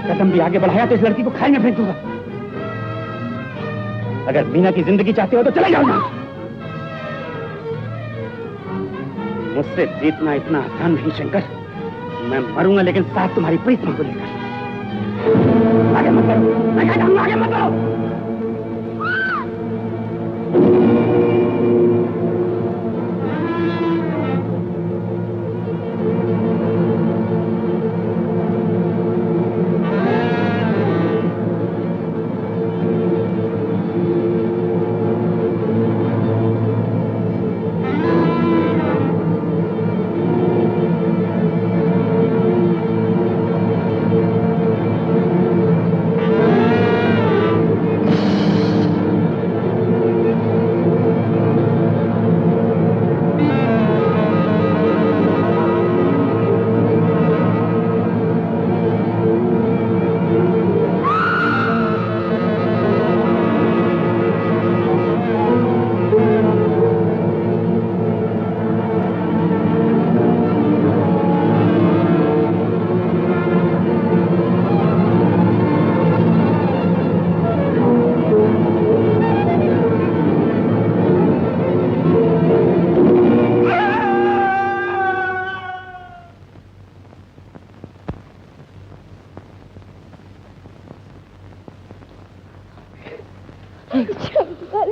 कदम भी आगे बढ़ाया तो इस लड़की को खाई में फेंक दूंगा। अगर मीना की जिंदगी चाहते हो तो चले जाओ यहाँ। मुझसे जीतना इतना आसान नहीं शंकर। मैं मरूंगा लेकिन साथ तुम्हारी प्रीतमा को लेकर। आगे मत बढ़ो, मैं कहता हूं आगे मत बढ़ो। शंकर